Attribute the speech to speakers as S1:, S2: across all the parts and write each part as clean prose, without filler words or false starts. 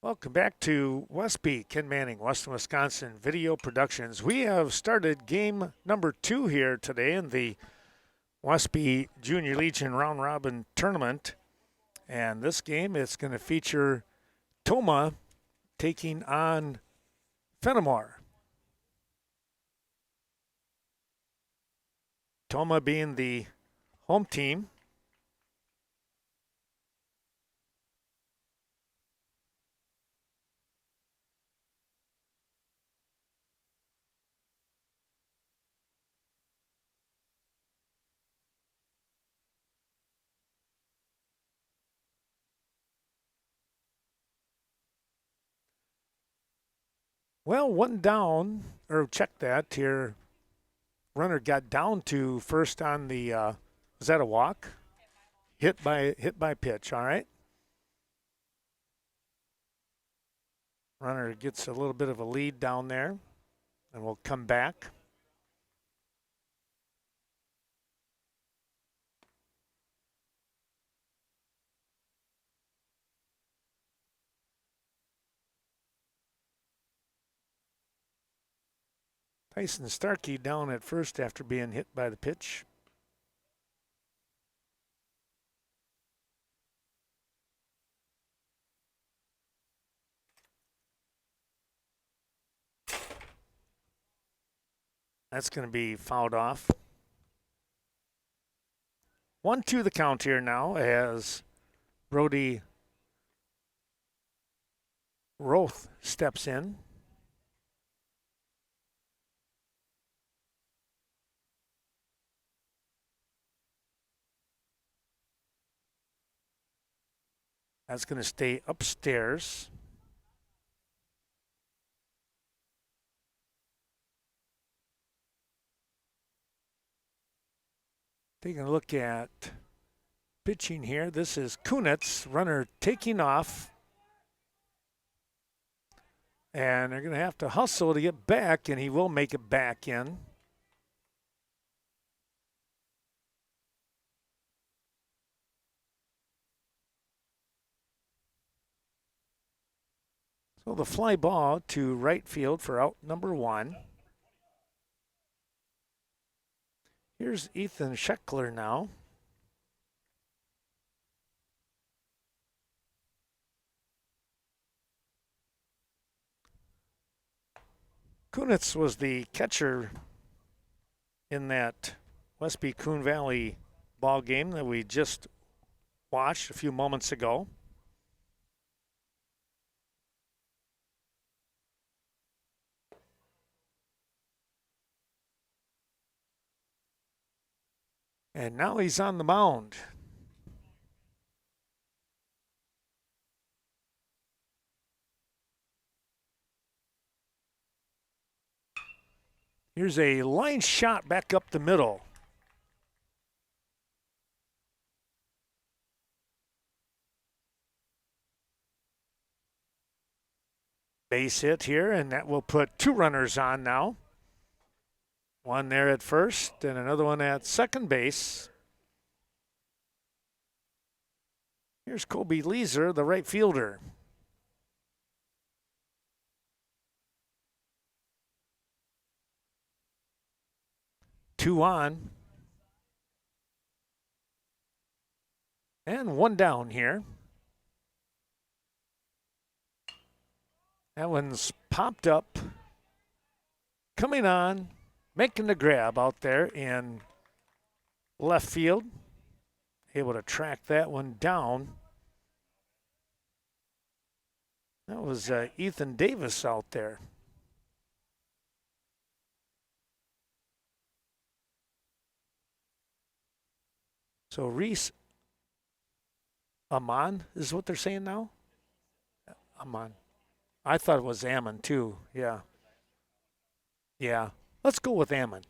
S1: Welcome back to Westby, Ken Manning, Western Wisconsin Video Productions. We have started game number 2 here today in the Westby Junior Legion Round Robin Tournament. And this game is going to feature Tomah taking on Fennimore. Tomah being the home team. Well, one down, or check that here. Runner got down to first on the, was that a walk? Hit by pitch, all right. Runner gets a little bit of a lead down there, and we'll come back. Tyson Starkey down at first after being hit by the pitch. That's going to be fouled off. 1-2 the count here now as Brody Roth steps in. That's going to stay upstairs. Taking a look at pitching here. This is Kunitz, runner taking off. And they're going to have to hustle to get back, and he will make it back in. So the fly ball to right field for out number 1. Here's Ethan Scheckler now. Kunitz was the catcher in that Westby Coon Valley ball game that we just watched a few moments ago. And now he's on the mound. Here's a line shot back up the middle. Base hit here, and that will put 2 runners on now. One there at first and another one at second base. Here's Kobe Leeser, the right fielder. Two on. And one down here. That one's popped up. Coming on. Making the grab out there in left field. Able to track that one down. That was Ethan Davis out there. So Reese Amon is what they're saying now? Amon. I thought it was Ammon too. Yeah. Yeah. Let's go with Ammon.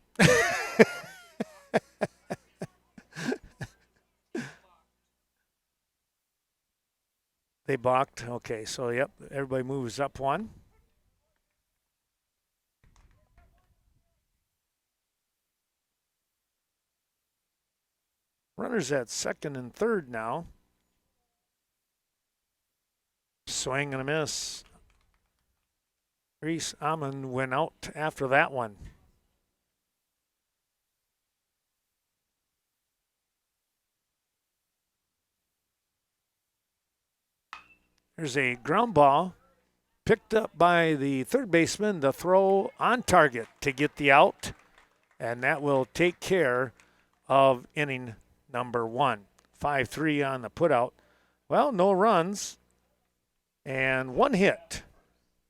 S1: They balked. Okay, so yep, everybody moves up one. Runners at second and third now. Swing and a miss. Reese Amon went out after that one. There's a ground ball picked up by the third baseman. The throw on target to get the out, and that will take care of inning number 1. 5-3 on the putout. Well, no runs and 1 hit.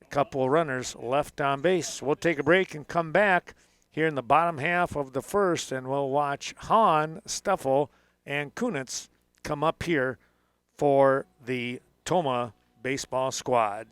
S1: A couple of runners left on base. We'll take a break and come back here in the bottom half of the first, and we'll watch Hahn, Steffel, and Kunitz come up here for the Tomah baseball squad.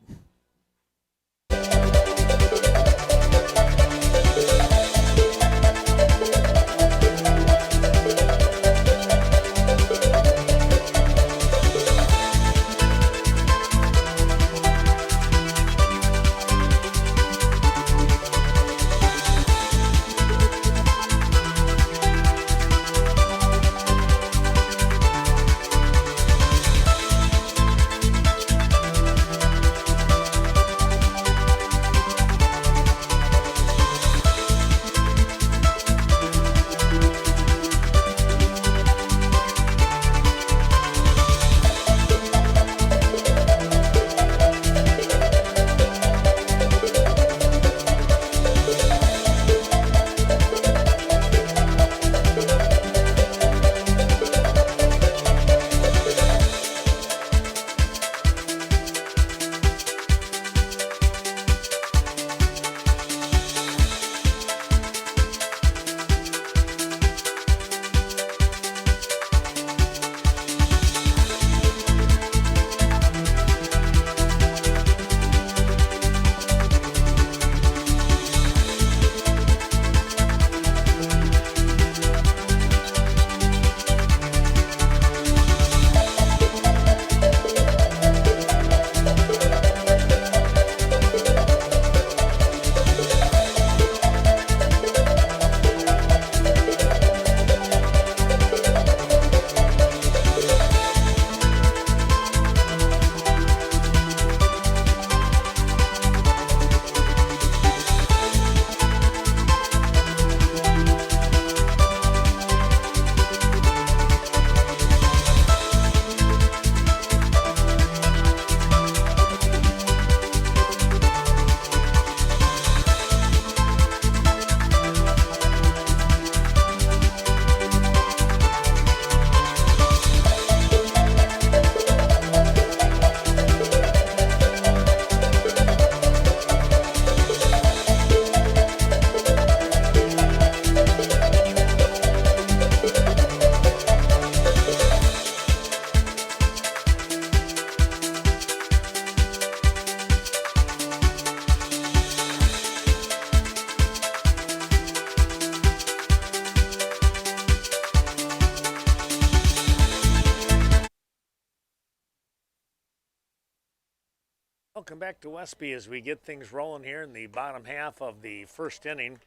S1: Welcome back to Westby as we get things rolling here in the bottom half of the first inning.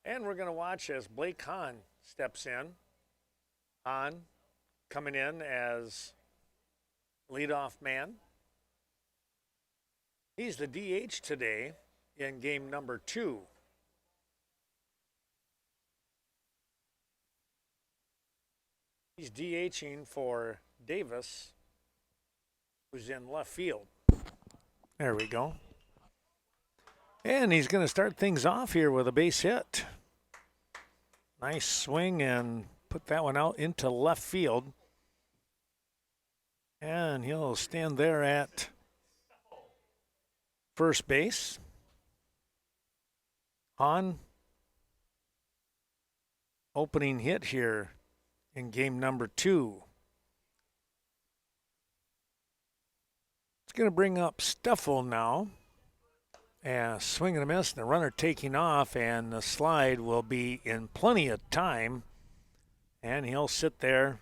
S1: And we're going to watch as Blake Hahn steps in. Hahn coming in as leadoff man. He's the DH today in game number 2. He's DHing for Davis, who's in left field. There we go. And he's going to start things off here with a base hit. Nice swing and put that one out into left field. And he'll stand there at first base. Hahn, opening hit here in game number 2. Going to bring up Steffel now. And swing and a miss, and the runner taking off, and the slide will be in plenty of time. And he'll sit there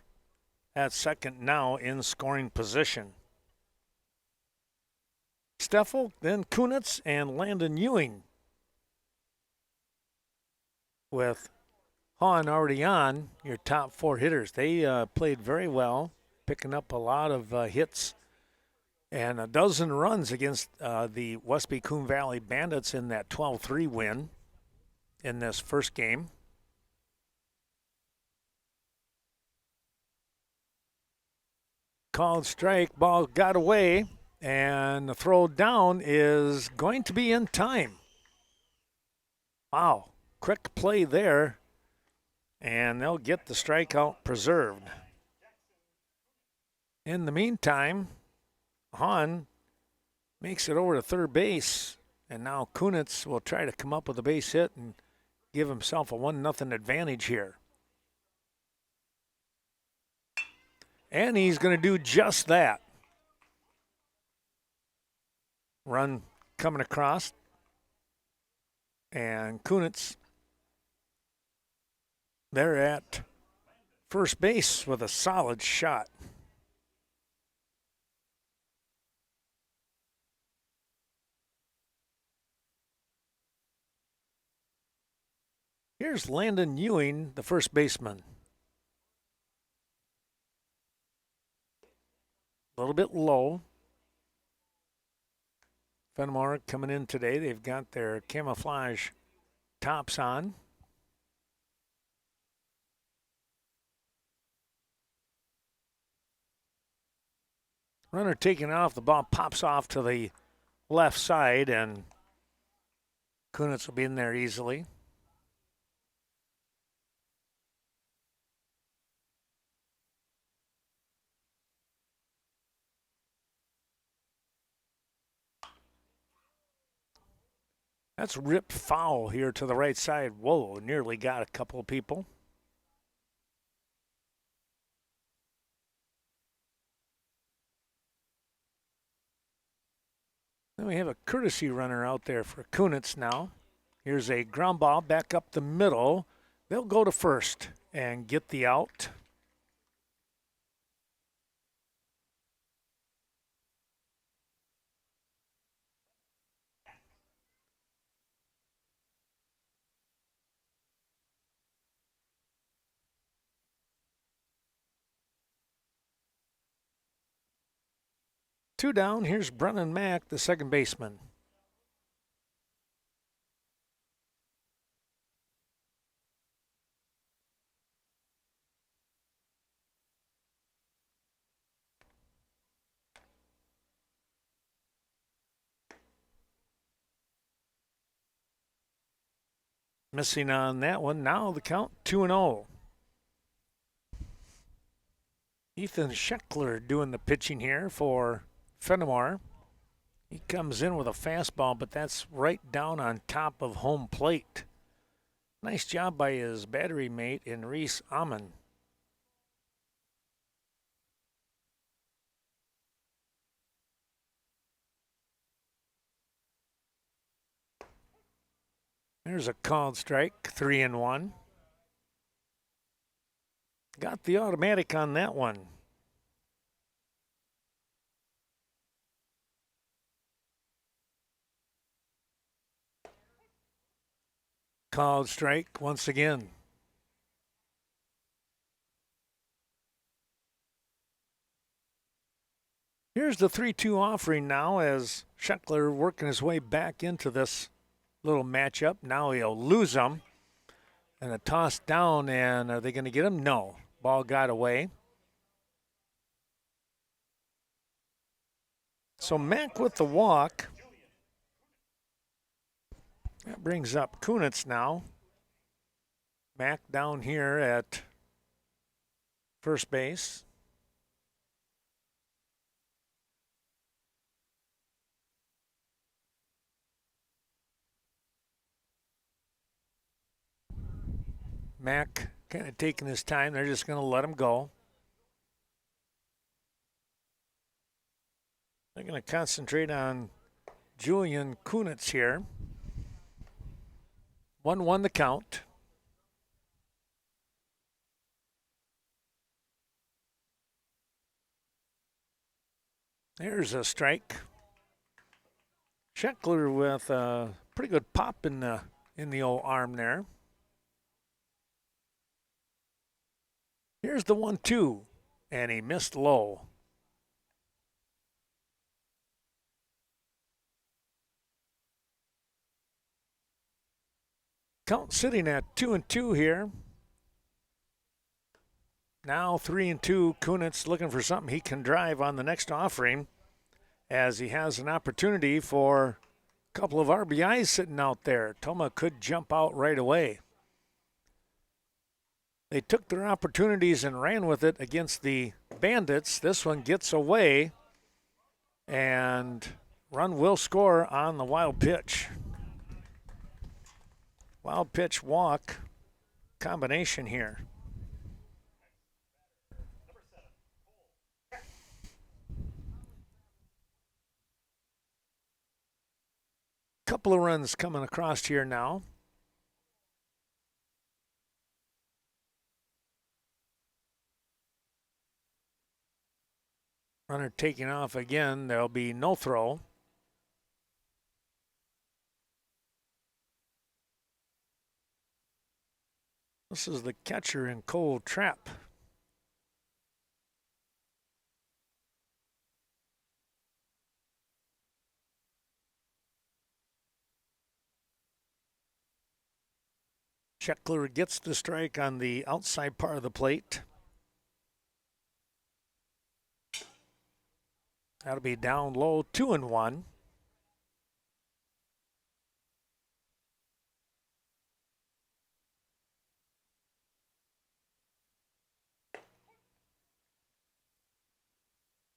S1: at second now in scoring position. Steffel, then Kunitz, and Landon Ewing. With Hahn already on, your top 4 hitters. They played very well, picking up a lot of hits and a dozen runs against the Westby Coon Valley Bandits in that 12-3 win in this first game. Called strike, ball got away, and the throw down is going to be in time. Wow, quick play there, and they'll get the strikeout preserved. In the meantime, Hahn makes it over to third base, and now Kunitz will try to come up with a base hit and give himself a 1-0 advantage here. And he's going to do just that. Run coming across, and Kunitz there at first base with a solid shot. Here's Landon Ewing, the first baseman. A little bit low. Fennimore coming in today. They've got their camouflage tops on. Runner taking off. The ball pops off to the left side, and Kunitz will be in there easily. That's ripped foul here to the right side. Whoa, nearly got a couple of people. Then we have a courtesy runner out there for Kunitz now. Here's a ground ball back up the middle. They'll go to first and get the out. Two down. Here's Brennan Mack, the second baseman. Missing on that one. Now the count 2-0. Ethan Scheckler doing the pitching here for Fennimore. He comes in with a fastball, but that's right down on top of home plate. Nice job by his battery mate in Reese Amon. There's a called strike, 3-1. Got the automatic on that one. Called strike once again. Here's the 3-2 offering now as Scheckler working his way back into this little matchup. Now he'll lose them. And a toss down, and are they going to get him? No. Ball got away. So Mack with the walk. That brings up Kunitz now. Mack down here at first base. Mack kind of taking his time. They're just going to let him go. They're going to concentrate on Julian Kunitz here. 1-1 the count. There's a strike. Scheckler with a pretty good pop in the old arm there. Here's the 1-2, and he missed low. Count sitting at 2-2 here. Now 3-2. Kunitz looking for something he can drive on the next offering, as he has an opportunity for a couple of RBIs sitting out there. Tomah could jump out right away. They took their opportunities and ran with it against the Bandits. This one gets away, and run will score on the wild pitch. Wild pitch walk combination here. Couple of runs coming across here now. Runner taking off again. There'll be no throw. This is the catcher in cold trap. Scheckler gets the strike on the outside part of the plate. That'll be down low, 2-1.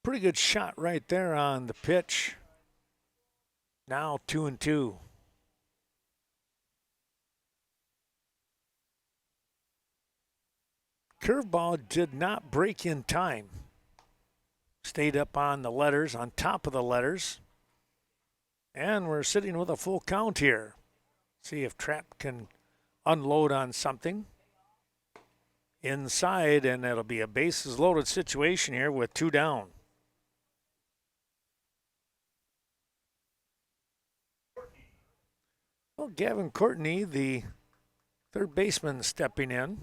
S1: Pretty good shot right there on the pitch. Now 2-2. Curveball did not break in time. Stayed up on the letters, on top of the letters. And we're sitting with a full count here. See if Trap can unload on something. Inside, and it'll be a bases loaded situation here with 2 down. Well, Gavin Courtney, the third baseman, stepping in.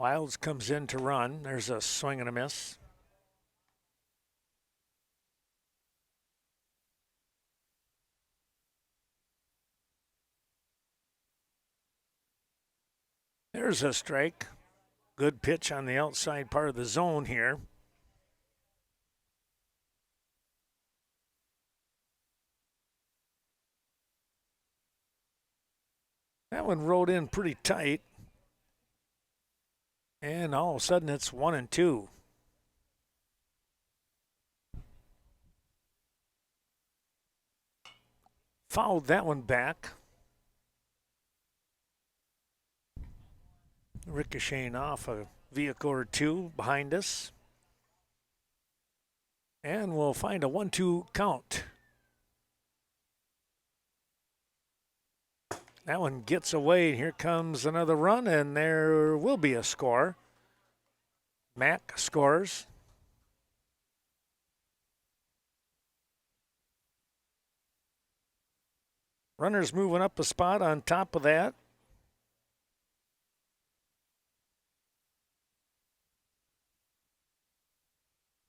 S1: Wilds comes in to run. There's a swing and a miss. There's a strike. Good pitch on the outside part of the zone here. That one rode in pretty tight. And all of a sudden it's 1-2. Fouled that one back. Ricocheting off a vehicle or two behind us. And we'll find a 1-2 count. That one gets away. Here comes another run, and there will be a score. Mack scores. Runners moving up a spot on top of that.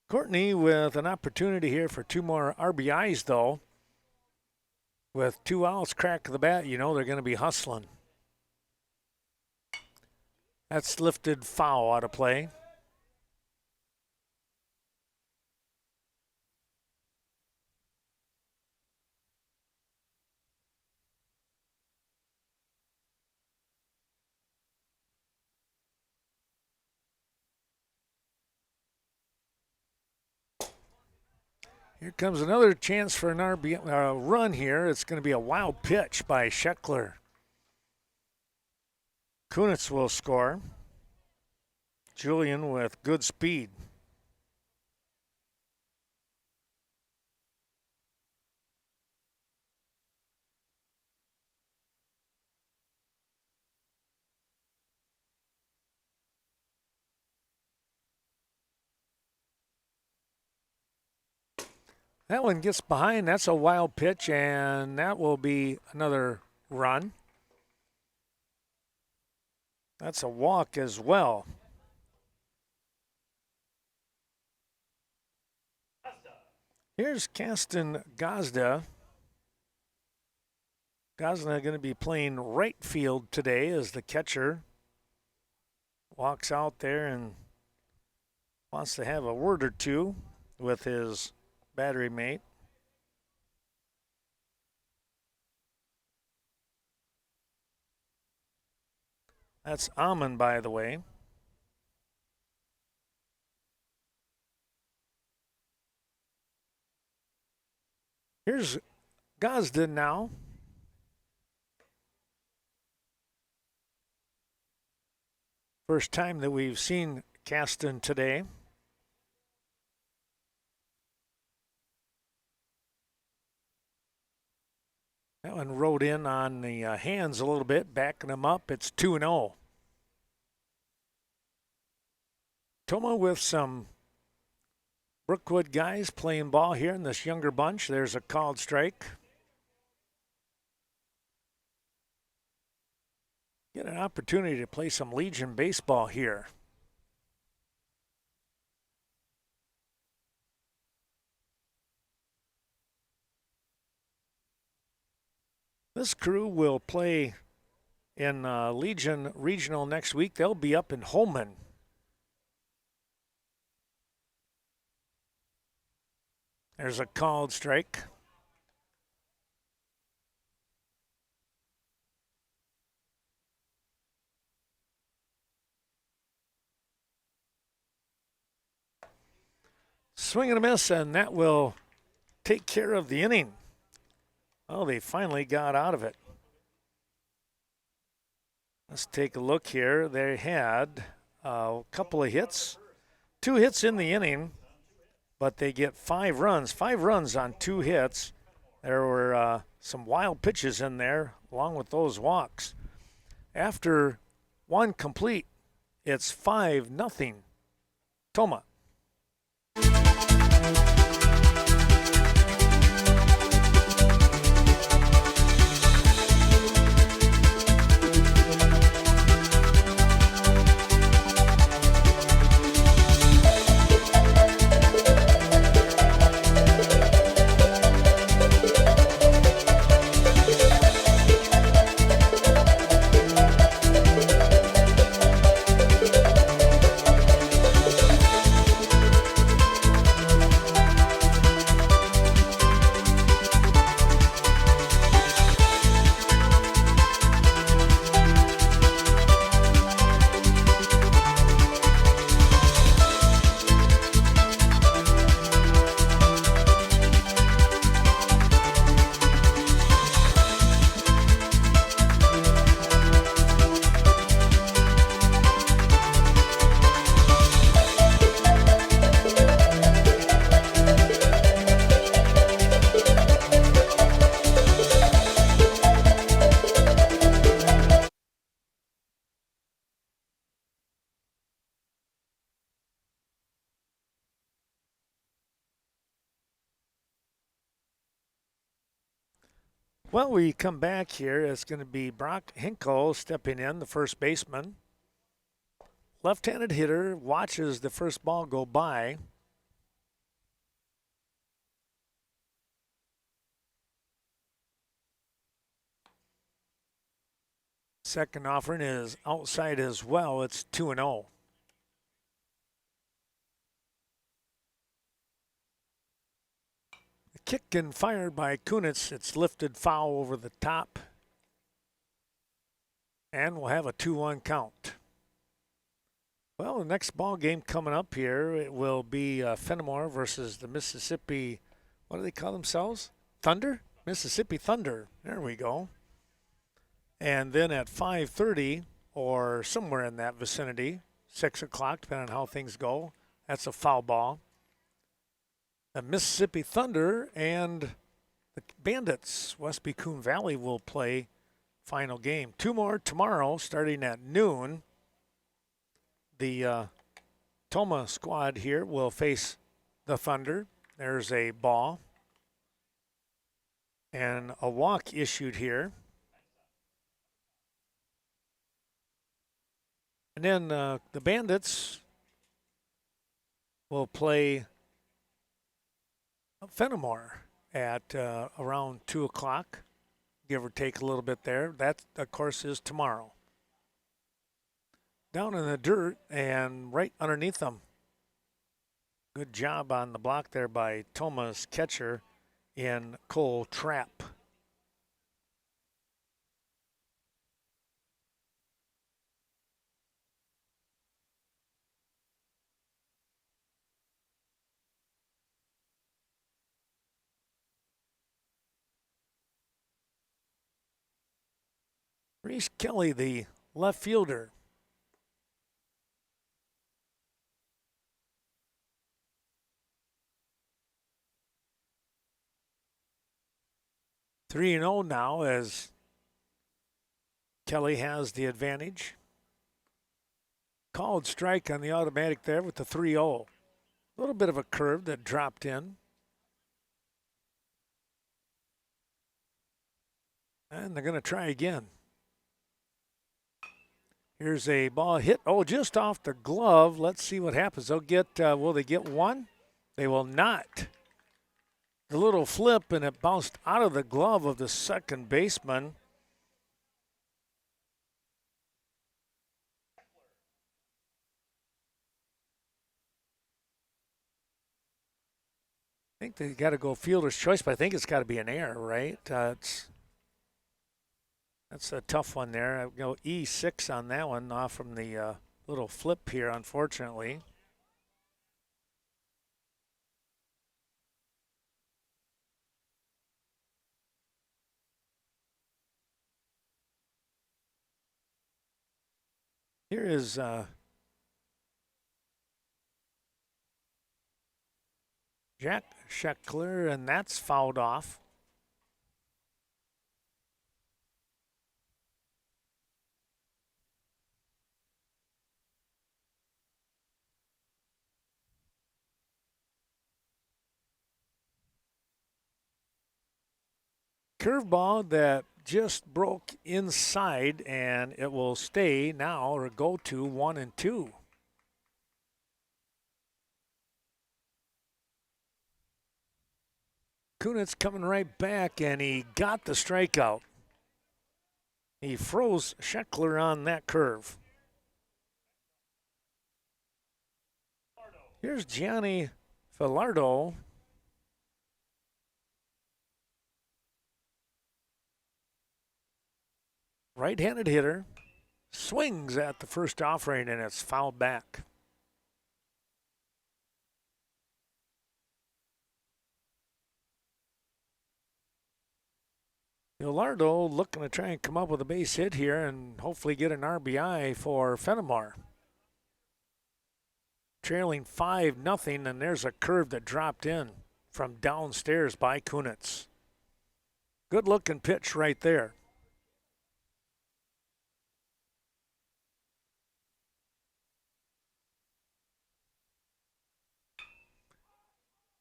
S1: Courtney with an opportunity here for 2 more RBIs, though. With 2 outs, crack of the bat, you know they're going to be hustling. That's lifted foul out of play. Here comes another chance for an run here. It's going to be a wild pitch by Scheckler. Kunitz will score. Julian with good speed. That one gets behind. That's a wild pitch, and that will be another run. That's a walk as well. Here's Kasten Gazda. Gazda going to be playing right field today as the catcher walks out there and wants to have a word or two with his battery mate. That's Amon, by the way. Here's Gazda now. First time that we've seen Kasten today. That one rode in on the hands a little bit, backing him up. It's 2-0. Tomah with some Brookwood guys playing ball here in this younger bunch. There's a called strike. Get an opportunity to play some Legion baseball here. This crew will play in Legion Regional next week. They'll be up in Holman. There's a called strike. Swing and a miss, and that will take care of the inning. Oh, they finally got out of it. Let's take a look here. They had a couple of hits, 2 hits in the inning, but they get 5 runs. 5 runs on 2 hits. There were some wild pitches in there along with those walks. After 1 complete, it's 5-0 Tomah. Well, we come back here. It's going to be Brock Hinkle stepping in, the first baseman. Left-handed hitter watches the first ball go by. Second offering is outside as well. It's 2-0. Kick and fired by Kunitz. It's lifted foul over the top. And we'll have a 2-1 count. Well, the next ball game coming up here, it will be Fennimore versus the Mississippi, what do they call themselves? Thunder? Mississippi Thunder. There we go. And then at 5:30 or somewhere in that vicinity, 6 o'clock, depending on how things go, that's a foul ball. The Mississippi Thunder and the Bandits, Westby Coon Valley, will play final game. 2 more tomorrow starting at noon. The Tomah squad here will face the Thunder. There's a ball and a walk issued here. And then the Bandits will play Fennimore at around 2 o'clock, give or take a little bit there. That, of course, is tomorrow. Down in the dirt and right underneath them. Good job on the block there by Tomah's catcher in Cole Trapp. Reese Kelly, the left fielder. Three and 0 now as Kelly has the advantage. Called strike on the automatic there with the 3-0. A little bit of a curve that dropped in. And they're going to try again. Here's a ball hit. Oh, just off the glove. Let's see what happens. They'll get, will they get one? They will not. A little flip, and it bounced out of the glove of the second baseman. I think they got to go fielder's choice, but I think it's got to be an error, right? That's a tough one there. I go E6 on that one off from the little flip here, unfortunately. Here is Jack Scheckler, and that's fouled off. Curveball that just broke inside, and it will stay now or go to 1-2. Kunitz coming right back, and he got the strikeout. He froze Scheckler on that curve. Here's Gianni Filardo. Right-handed hitter. Swings at the first offering, and it's fouled back. Filardo looking to try and come up with a base hit here and hopefully get an RBI for Fennimore. Trailing 5-0, and there's a curve that dropped in from downstairs by Kunitz. Good looking pitch right there.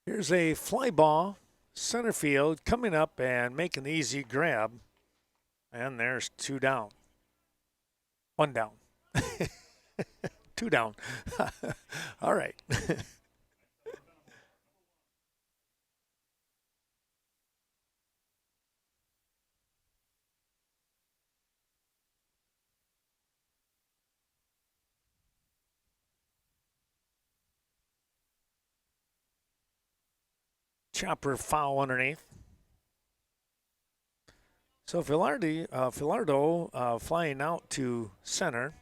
S1: Here's a fly ball, center field, coming up and making the easy grab. And there's 2 down. 1 down. 2 down. All right. Chopper foul underneath. So Filardo flying out to center.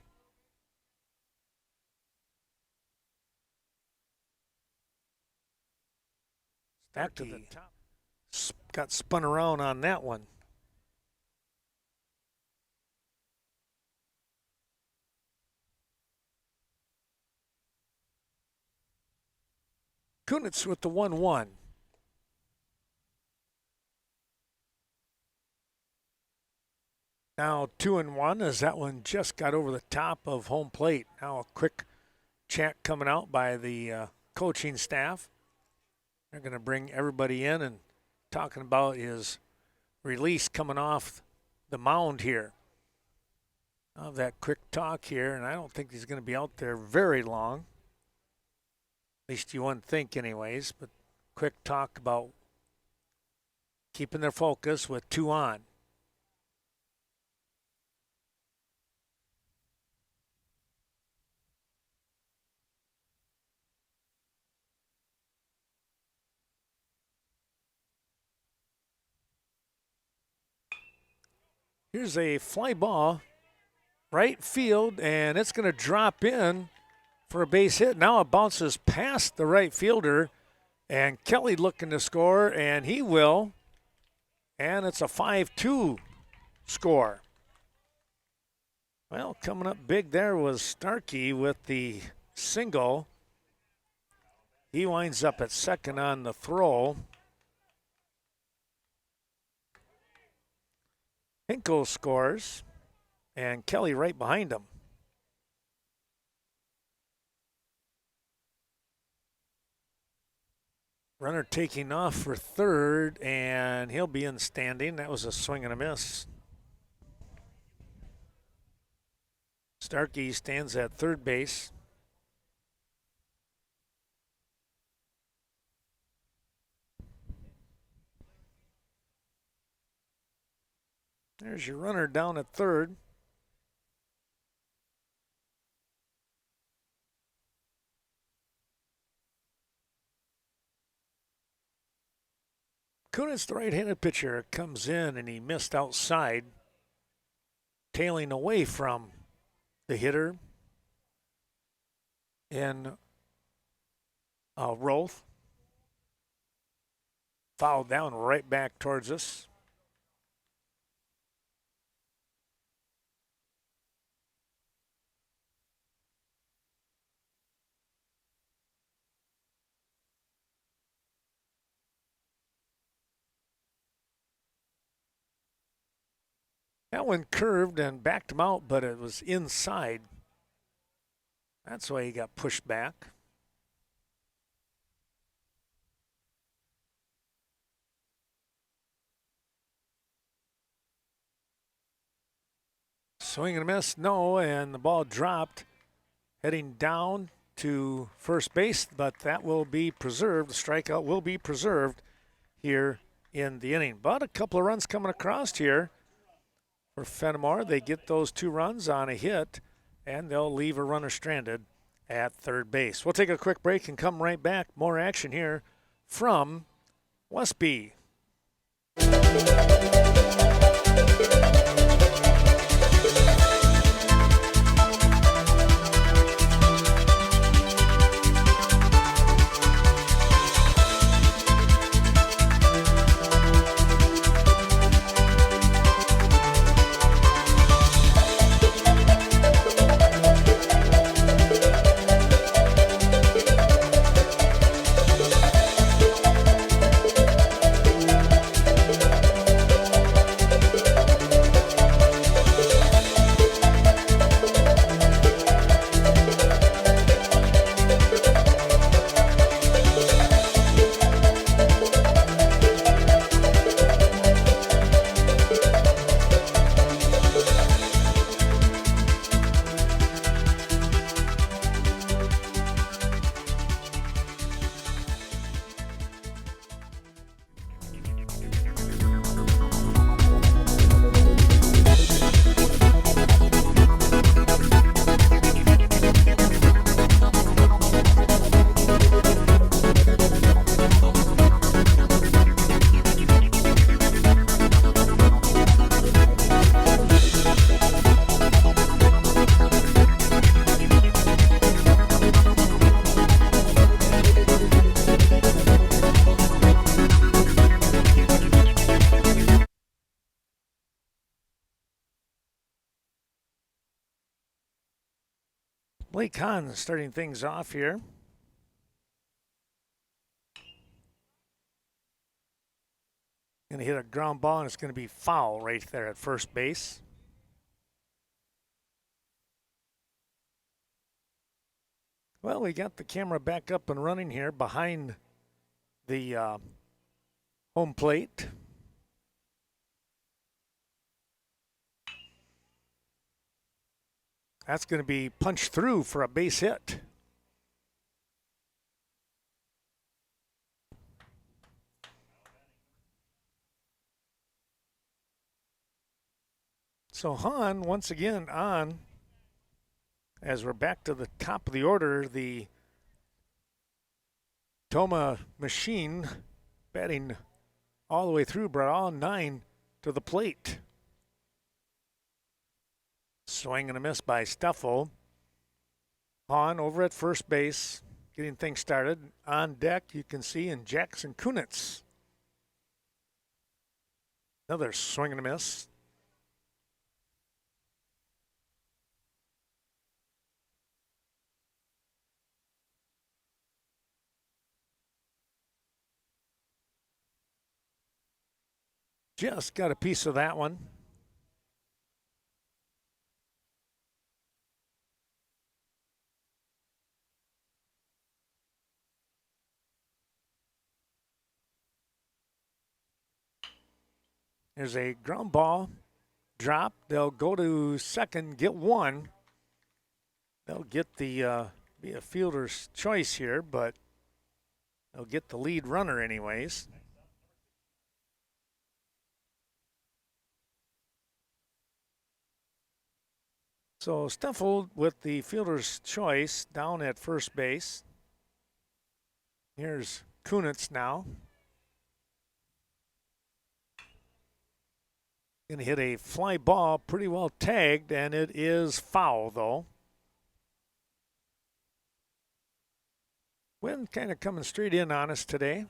S1: Back to the top. Got spun around on that one. Kunitz with the 1-1. Now 2-1 as that one just got over the top of home plate. Now a quick chat coming out by the coaching staff. They're going to bring everybody in and talking about his release coming off the mound here. I'll have that quick talk here, and I don't think he's going to be out there very long. At least you wouldn't think anyways, but quick talk about keeping their focus with 2 on. Here's a fly ball, right field, and it's going to drop in for a base hit. Now it bounces past the right fielder, and Kelly looking to score, and he will. And it's a 5-2 score. Well, coming up big there was Starkey with the single. He winds up at second on the throw. Hinkle scores, and Kelly right behind him. Runner taking off for third, and he'll be in standing. That was a swing and a miss. Starkey stands at third base. There's your runner down at third. Kunitz, the right-handed pitcher, comes in and he missed outside, tailing away from the hitter in Roth. Fouled down right back towards us. That one curved and backed him out, but it was inside. That's why he got pushed back. Swing and a miss, no, and the ball dropped, heading down to first base, but that will be preserved. The strikeout will be preserved here in the inning. But a couple of runs coming across here for Fennimore. They get those 2 runs on a hit, and they'll leave a runner stranded at third base. We'll take a quick break and come right back. More action here from Westby. Leigon starting things off here. Going to hit a ground ball, and it's going to be foul right there at first base. Well, we got the camera back up and running here behind the home plate. – That's going to be punched through for a base hit. So Hahn once again on. As we're back to the top of the order, the Tomah machine batting all the way through, brought all 9 to the plate. Swing and a miss by Steffel. Hahn over at first base, getting things started. On deck, you can see in Jackson Kunitz. Another swing and a miss. Just got a piece of that one. There's a ground ball drop. They'll go to second, get one. They'll get the be a fielder's choice here, but they'll get the lead runner anyways. So Steffel with the fielder's choice down at first base. Here's Kunitz now. Going to hit a fly ball, pretty well tagged, and it is foul though. Wind kind of coming straight in on us today.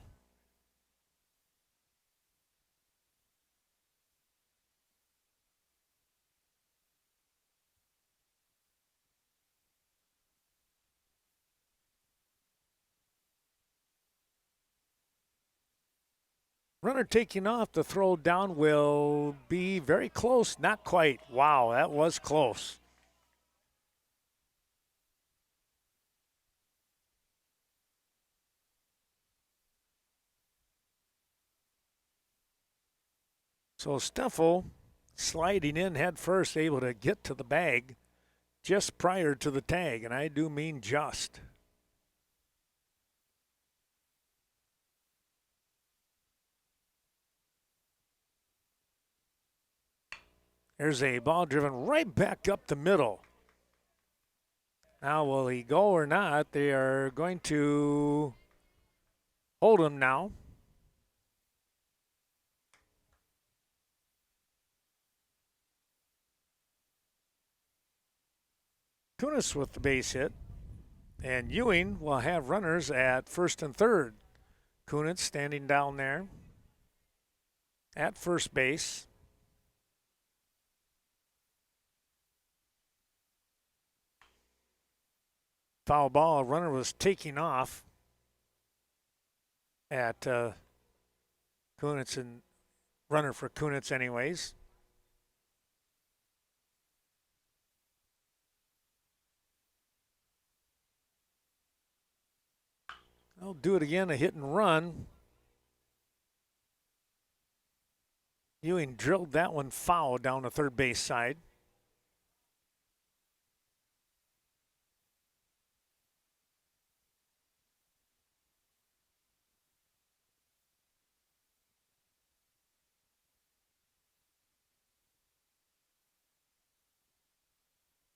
S1: Runner taking off, the throw down will be very close, not quite. Wow, that was close. So Steffel sliding in head first, able to get to the bag just prior to the tag, and I do mean just. There's a ball driven right back up the middle. Now, will he go or not? They are going to hold him now. Kunitz with the base hit. And Ewing will have runners at first and third. Kunitz standing down there at first base. Foul ball, runner was taking off at Kunitz, and runner for Kunitz anyways. I'll do it again, a hit and run. Ewing drilled that one foul down the third base side.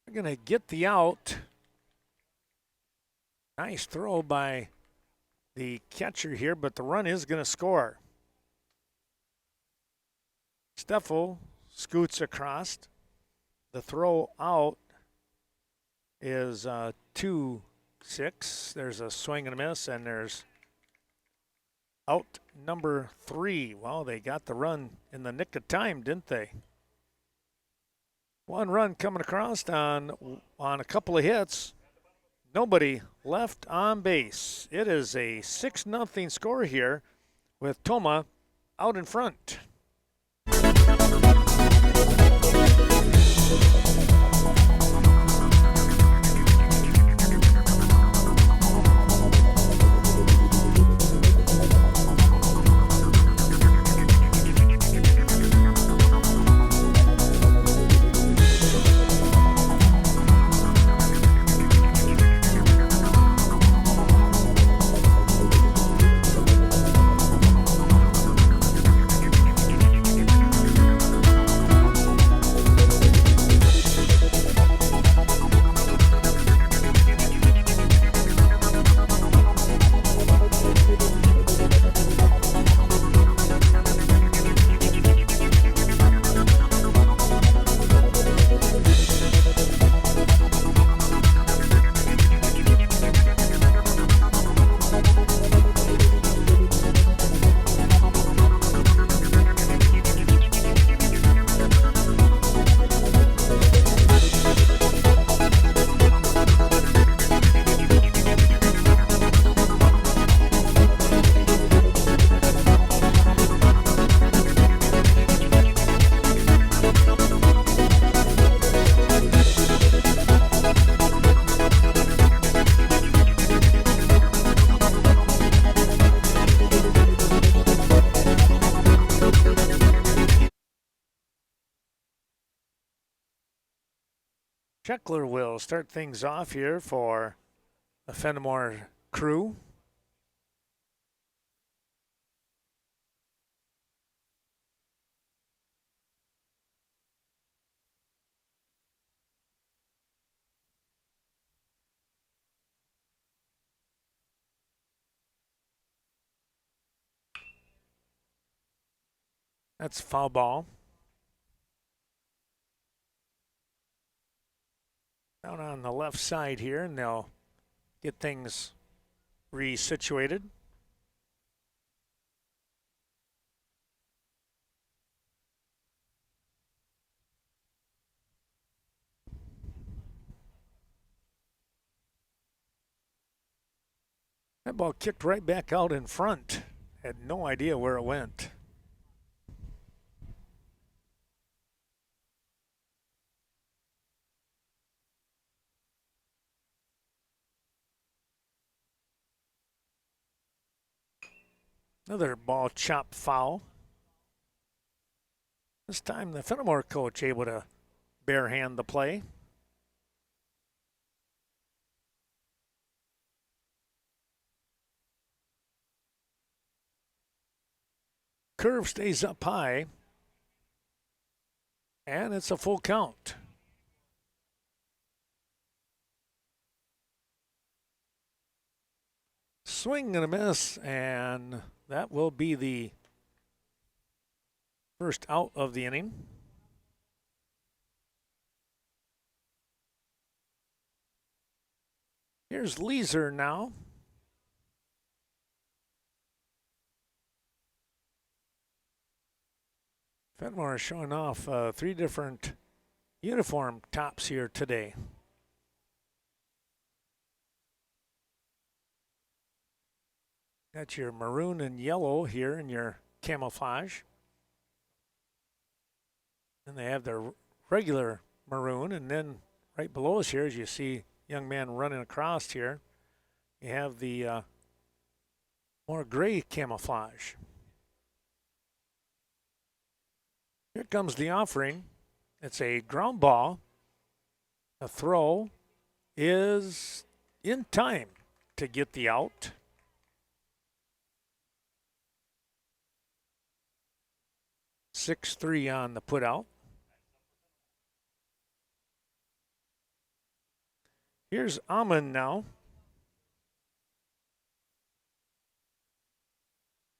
S1: We're going to get the out. Nice throw by the catcher here, but the run is going to score. Steffel scoots across. The throw out is 2-6. There's a swing and a miss, and there's out number 3. Well, they got the run in the nick of time, didn't they? One run coming across on a couple of hits. Nobody left on base. It is a 6-0 score here with Tomah out in front. Scheckler will start things off here for the Fennimore crew. That's foul ball. Down on the left side here, and they'll get things resituated. That ball kicked right back out in front. Had no idea where it went. Another ball chop foul. This time the Fennimore coach able to barehand the play. Curve stays up high, and it's a full count. Swing and a miss, and that will be the first out of the inning. Here's Leeser now. Fennimore is showing off 3 different uniform tops here today. Got your maroon and yellow here in your camouflage. And they have their regular maroon, and then right below us here, as you see young man running across here, you have the more gray camouflage. Here comes the offering. It's a ground ball. The throw is in time to get the out. (6-3) on the put out. Here's Amon now.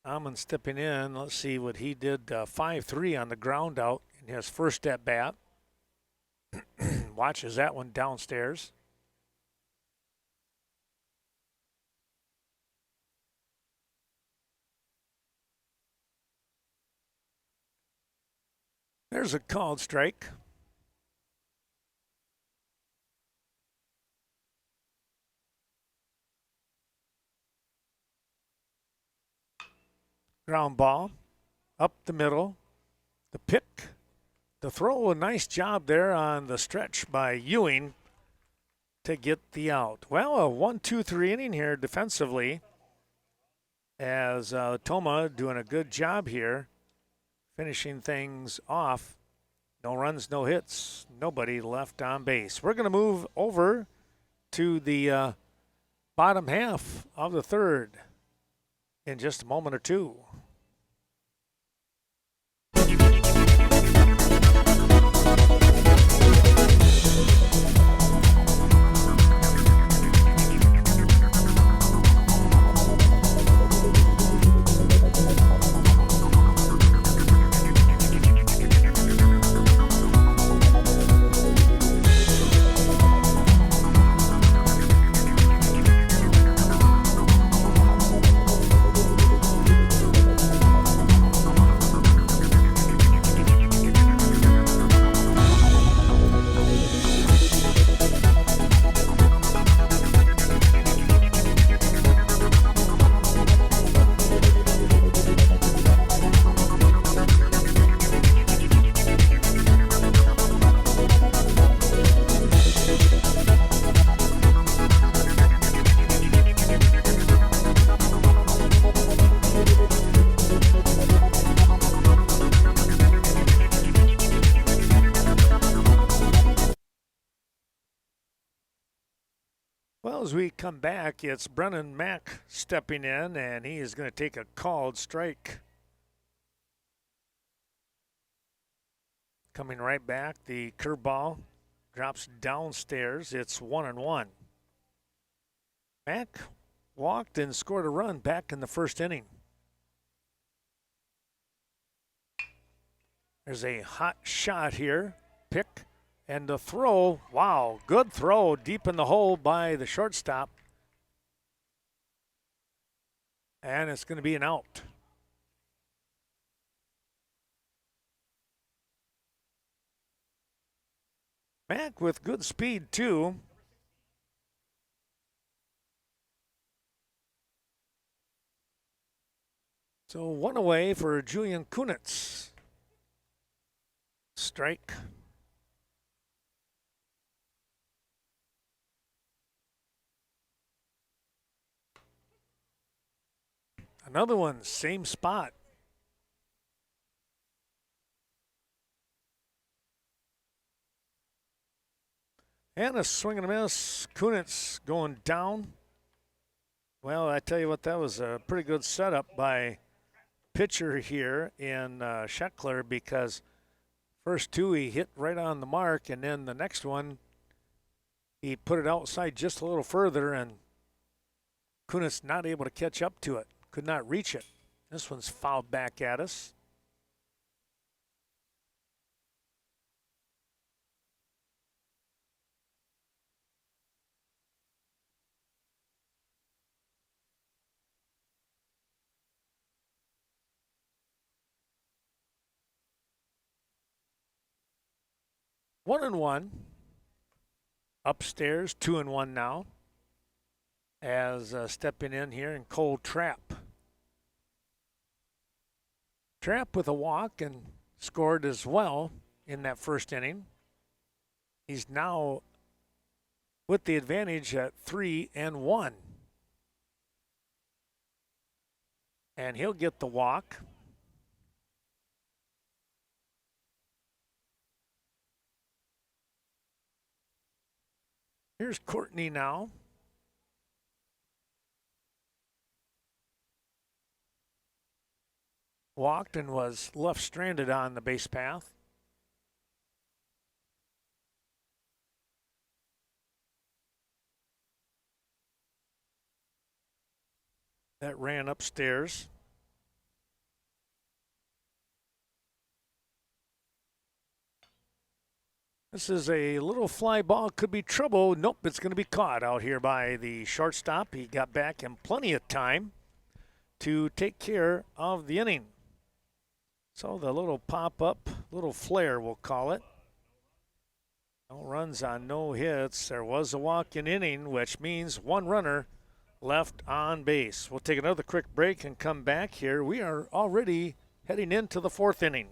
S1: Amon stepping in. Let's see what he did. 5-3 on the ground out in his first at bat. Watches that one downstairs. There's a called strike. Ground ball, up the middle, the pick, the throw. A nice job there on the stretch by Ewing to get the out. Well, a 1-2-3 inning here defensively, as Tomah doing a good job here, finishing things off. No runs, no hits, nobody left on base. We're going to move over to the bottom half of the third in just a moment or two. Well, as we come back, it's Brennan Mack stepping in, and he is going to take a called strike. Coming right back, the curveball drops downstairs. It's 1-1. Mack walked and scored a run back in the first inning. There's a hot shot here. Pick and the throw. Wow, good throw deep in the hole by the shortstop. And it's going to be an out. Mack with good speed, too. So one away for Julian Kunitz. Strike. Another one, same spot. And a swing and a miss. Kunitz going down. Well, I tell you what, that was a pretty good setup by pitcher here in Scheckler, because first two he hit right on the mark, and then the next one he put it outside just a little further, and Kunitz not able to catch up to it. Could not reach it. This one's fouled back at us. One and one. Upstairs, 2-1 now. As stepping in here in Cole Trapp. Trapp with a walk and scored as well in that first inning. He's now with the advantage at 3-1. And he'll get the walk. Here's Courtney now. Walked and was left stranded on the base path. That ran upstairs. This is a little fly ball, could be trouble. Nope, it's going to be caught out here by the shortstop. He got back in plenty of time to take care of the inning. So the little pop-up, little flare we'll call it. No runs on no hits. There was a walk in inning, which means one runner left on base. We'll take another quick break and come back here. We are already heading into the fourth inning.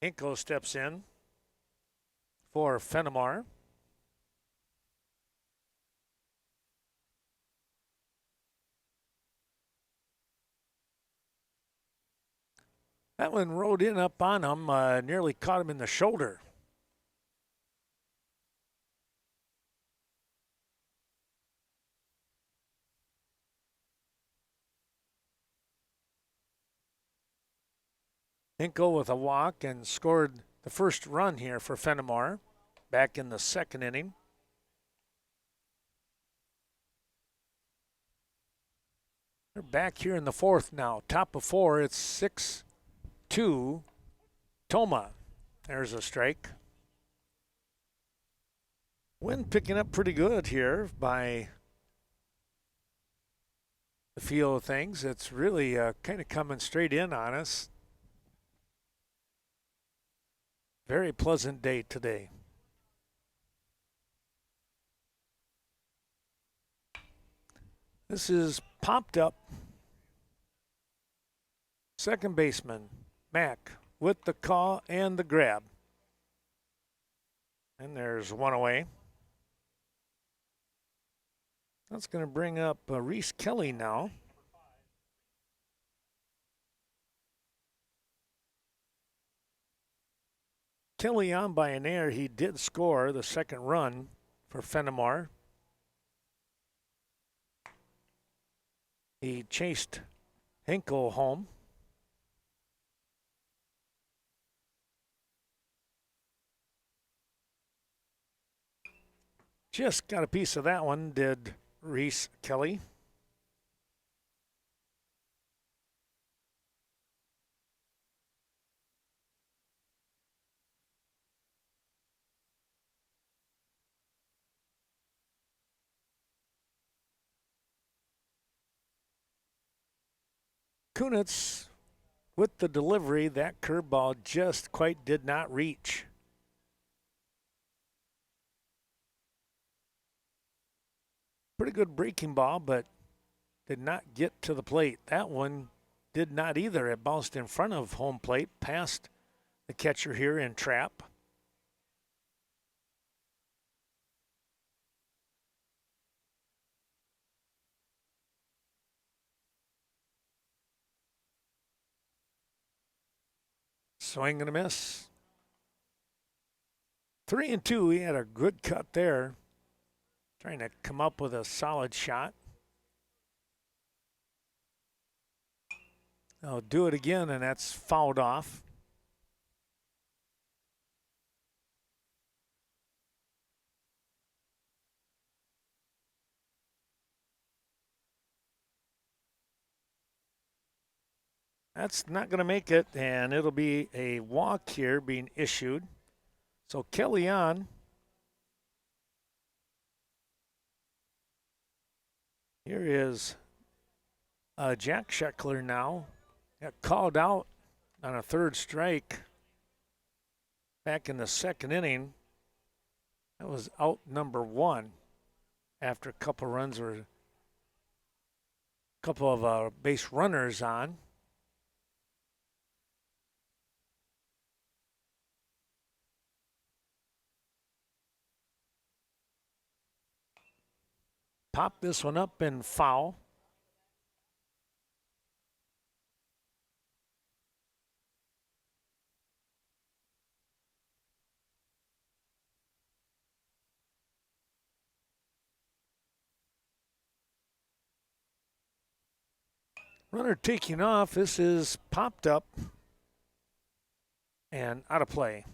S1: Hinkle steps in for Fennimore. That one rode in up on him, nearly caught him in the shoulder. Hinkle with a walk and scored the first run here for Fennimore back in the second inning. They're back here in the fourth now. Top of four, it's 6-2 Tomah. There's a strike. Wind picking up pretty good here by the feel of things. It's really kind of coming straight in on us. Very pleasant day today. This is popped up. Second baseman, Mack, with the call and the grab. And there's one away. That's going to bring up Reese Kelly now. Kelly on by an error. He did score the second run for Fennimore. He chased Hinkle home. Just got a piece of that one, did Reese Kelly. Kunitz with the delivery, that curveball just quite did not reach. Pretty good breaking ball, but did not get to the plate. That one did not either. It bounced in front of home plate, past the catcher here in trap. Swing and a miss. 3-2. He had a good cut there. Trying to come up with a solid shot. I'll do it again, and that's fouled off. That's not going to make it, and it'll be a walk here being issued. So Kelly on. Here is Jack Scheckler now. Got called out on a third strike back in the second inning. That was out number one after a couple runs or a couple of base runners on. Pop this one up and foul. Runner taking off. This is popped up and out of play.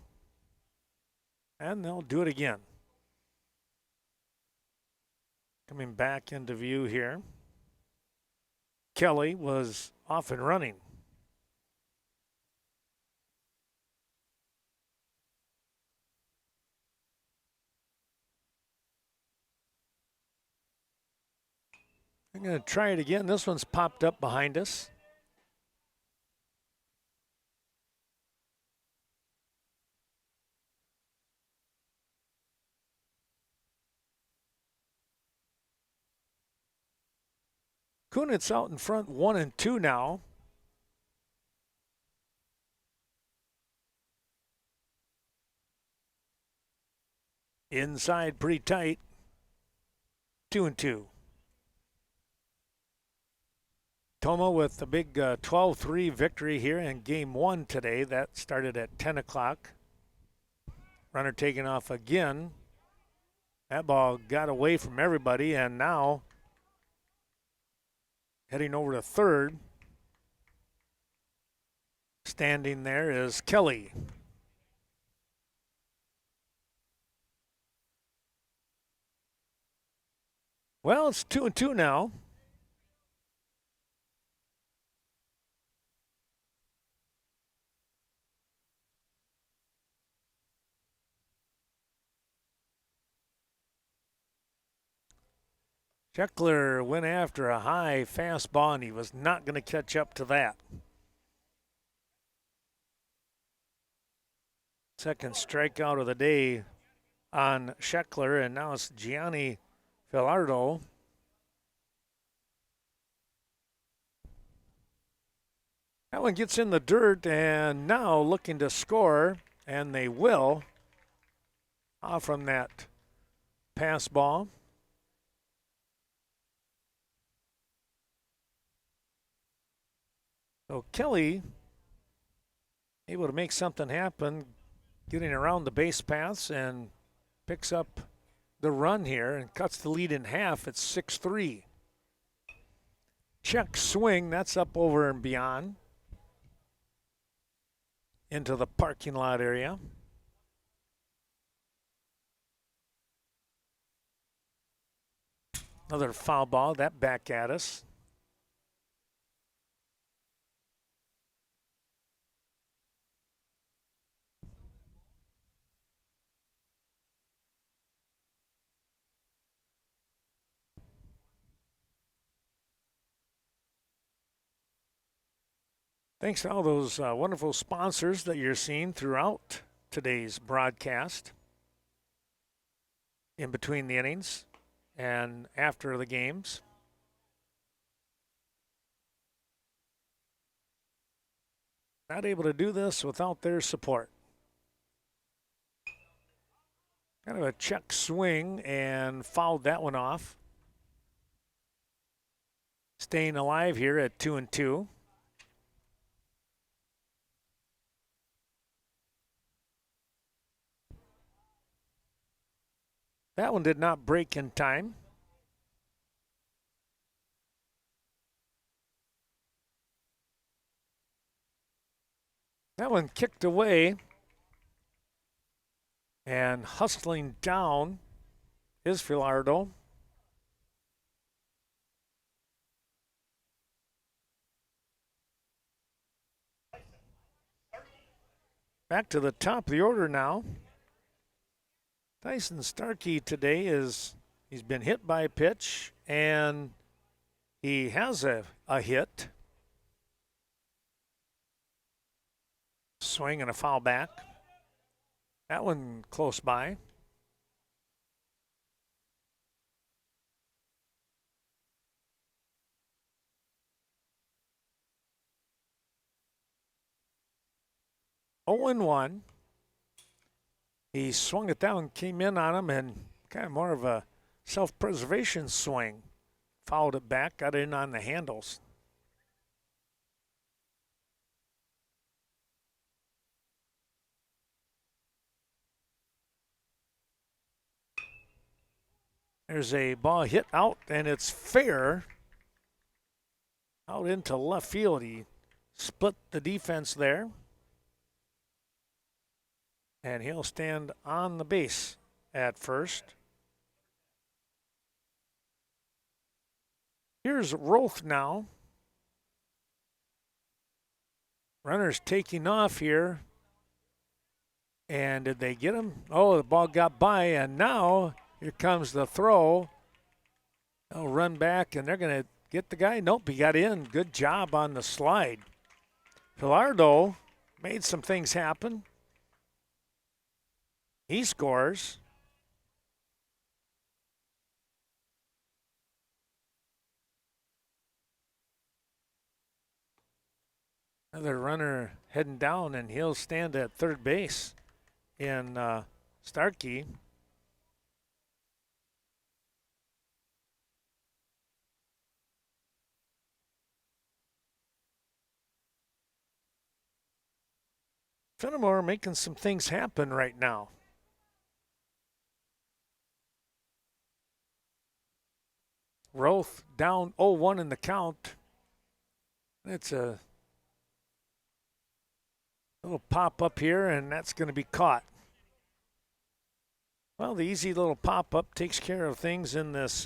S1: And they'll do it again. Coming back into view here. Kelly was off and running. I'm going to try it again. This one's popped up behind us. Kunitz out in front, 1-2 now. Inside pretty tight. 2-2. Tomah with the big 12-3 victory here in game one today. That started at 10 o'clock. Runner taking off again. That ball got away from everybody, and now heading over to third. Standing there is Kelly. Well, it's 2-2 now. Scheckler went after a high fastball, and he was not going to catch up to that. Second strikeout of the day on Scheckler, and now it's Gianni Filardo. That one gets in the dirt, and now looking to score, and they will, off from that pass ball. So Kelly able to make something happen, getting around the base paths, and picks up the run here and cuts the lead in half. It's 6-3. Check swing, that's up over and beyond into the parking lot area. Another foul ball, that back at us. Thanks to all those wonderful sponsors that you're seeing throughout today's broadcast, in between the innings and after the games. Not able to do this without their support. Kind of a check swing and fouled that one off. Staying alive here at 2-2. That one did not break in time. That one kicked away, and hustling down is Filardo. Back to the top of the order now. Tyson Starkey today he's been hit by a pitch, and he has a hit. Swing and a foul back. That one close by. Oh and 1. He swung it down, came in on him, and kind of more of a self-preservation swing. Fouled it back, got in on the handles. There's a ball hit out, and it's fair. Out into left field. He split the defense there. And he'll stand on the base at first. Here's Roth now. Runners taking off here. And did they get him? Oh, the ball got by, and now here comes the throw. They'll run back, and they're going to get the guy. Nope, he got in. Good job on the slide. Filardo made some things happen. He scores. Another runner heading down, and he'll stand at third base in Starkey. Fennimore making some things happen right now. Roth down 0-1 in the count. It's a little pop up here, and that's going to be caught. Well, the easy little pop up takes care of things in this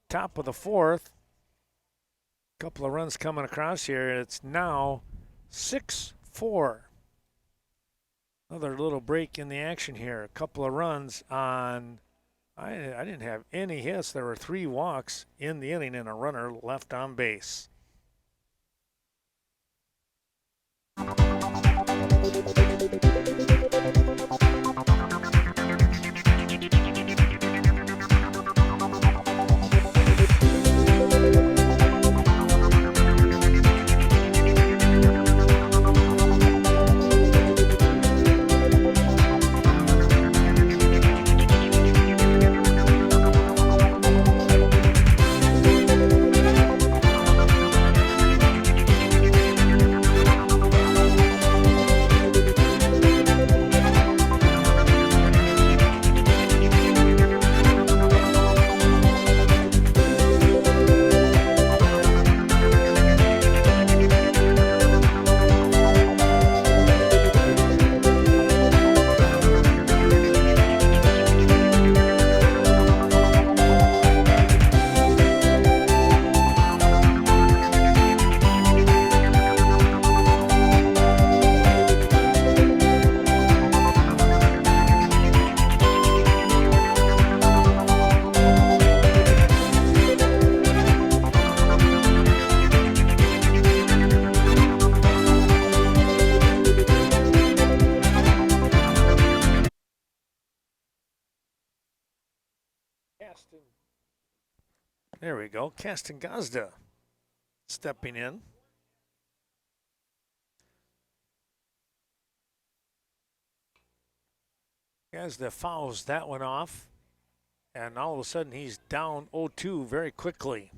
S1: top of the fourth. Couple of runs coming across here. It's now 6-4. Another little break in the action here. A couple of runs on. I didn't have any hits. There were 3 walks in the inning and a runner left on base. There we go. Caston Gazda stepping in. Gazda fouls that one off. And all of a sudden he's down 0-2 very quickly.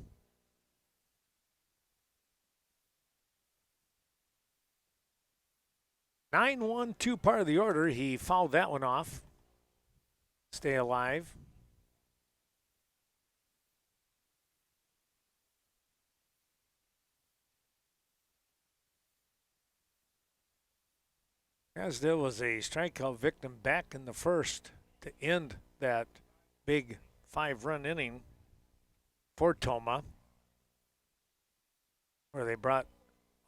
S1: (9-1-2) part of the order. He fouled that one off. Stay alive. As there was a strikeout victim back in the first to end that big 5-run inning for Tomah, where they brought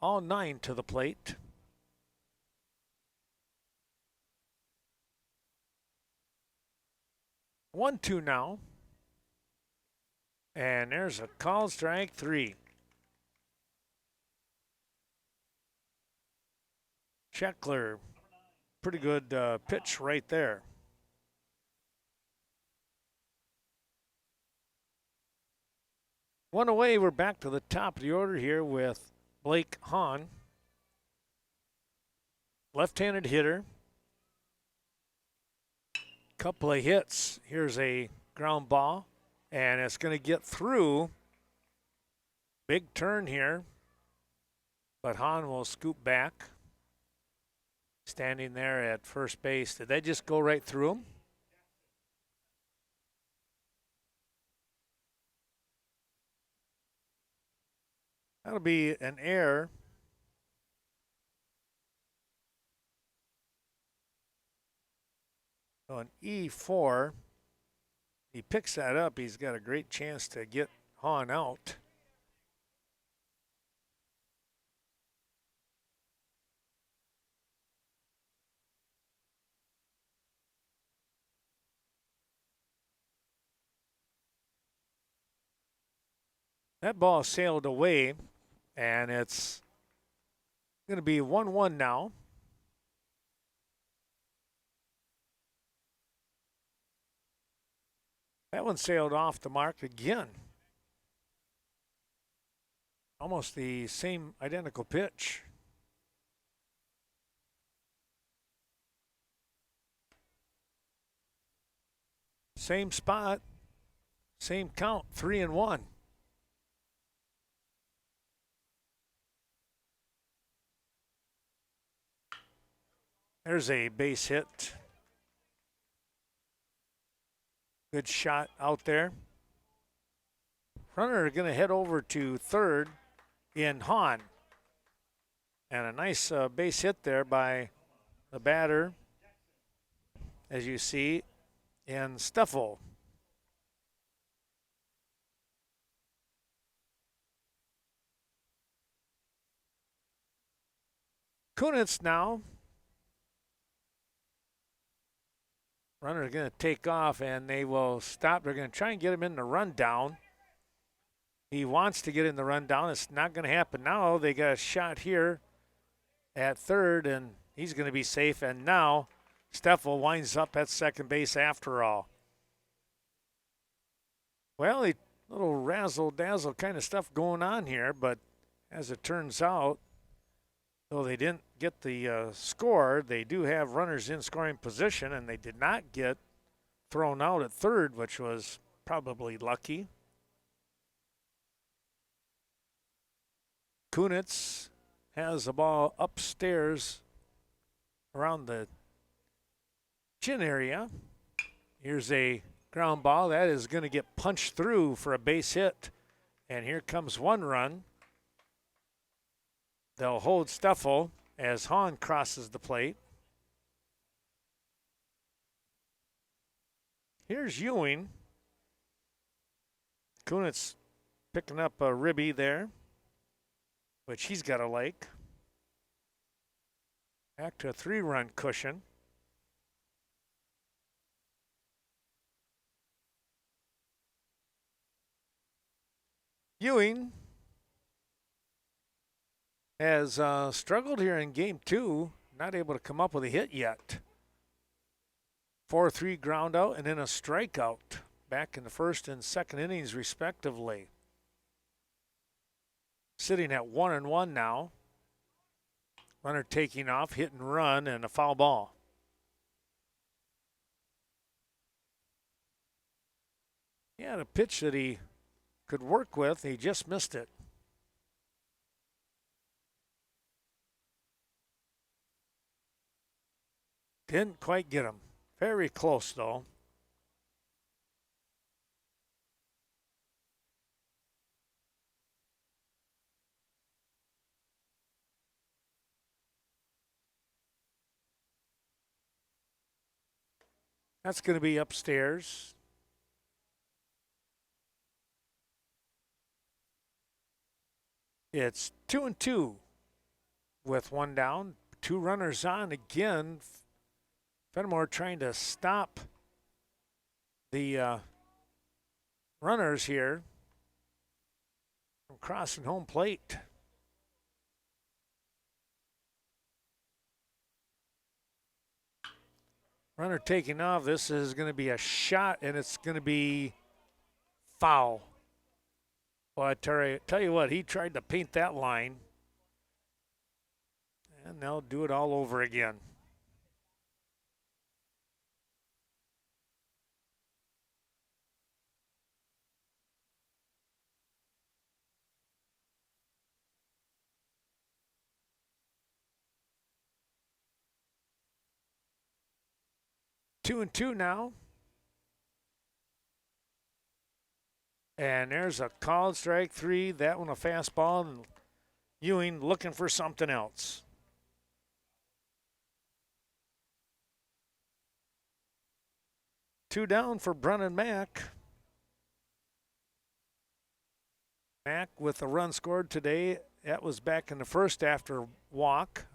S1: all 9 to the plate. (1-2) now. And there's a called strike 3. Scheckler, pretty good pitch right there. One away, we're back to the top of the order here with Blake Hahn. Left-handed hitter. Couple of hits. Here's a ground ball, and it's going to get through. Big turn here, but Hahn will scoop back. Standing there at first base. Did they just go right through him? That'll be an error. So an E4. He picks that up. He's got a great chance to get Hahn out. That ball sailed away, and it's going to be 1-1 now. That one sailed off the mark again. Almost the same identical pitch. Same spot, same count, 3-1. There's a base hit. Good shot out there. Runner going to head over to third in Hahn. And a nice base hit there by the batter, as you see, in Steffel. Kunitz now. Runner going to take off, and they will stop. They're going to try and get him in the rundown. He wants to get in the rundown. It's not going to happen now. They got a shot here at third, and he's going to be safe. And now Steffel winds up at second base after all. Well, a little razzle-dazzle kind of stuff going on here, but as it turns out, though they didn't get the score, they do have runners in scoring position, and they did not get thrown out at third, which was probably lucky. Kunitz has the ball upstairs around the chin area. Here's a ground ball. That is going to get punched through for a base hit. And here comes one run. They'll hold Steffel as Hahn crosses the plate. Here's Ewing. Kunitz picking up a ribby there, which he's got to like. Back to a 3-run cushion. Ewing has struggled here in game 2, not able to come up with a hit yet. 4-3 ground out and then a strikeout back in the first and second innings respectively. Sitting at 1-1 now. Runner taking off, hit and run, and a foul ball. He had a pitch that he could work with. He just missed it. Didn't quite get him. Very close, though. That's going to be upstairs. It's 2-2 with one down. 2 runners on again. Fennimore trying to stop the runners here from crossing home plate. Runner taking off. This is going to be a shot, and it's going to be foul. Well, I tell you what, he tried to paint that line, and they'll do it all over again. Two and two now. And there's a called strike 3. That one a fastball. And Ewing looking for something else. Two down for Brennan Mack. Mack with a run scored today. That was back in the first after a walk.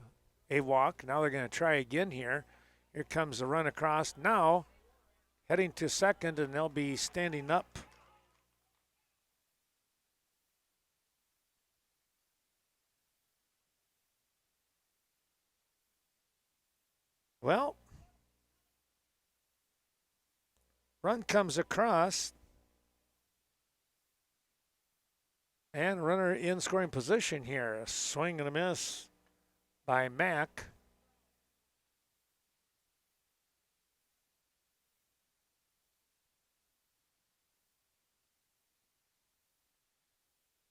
S1: Now they're going to try again here. Here comes the run across. Now heading to second, and they'll be standing up. Well, run comes across, and runner in scoring position here. A swing and a miss by Mack.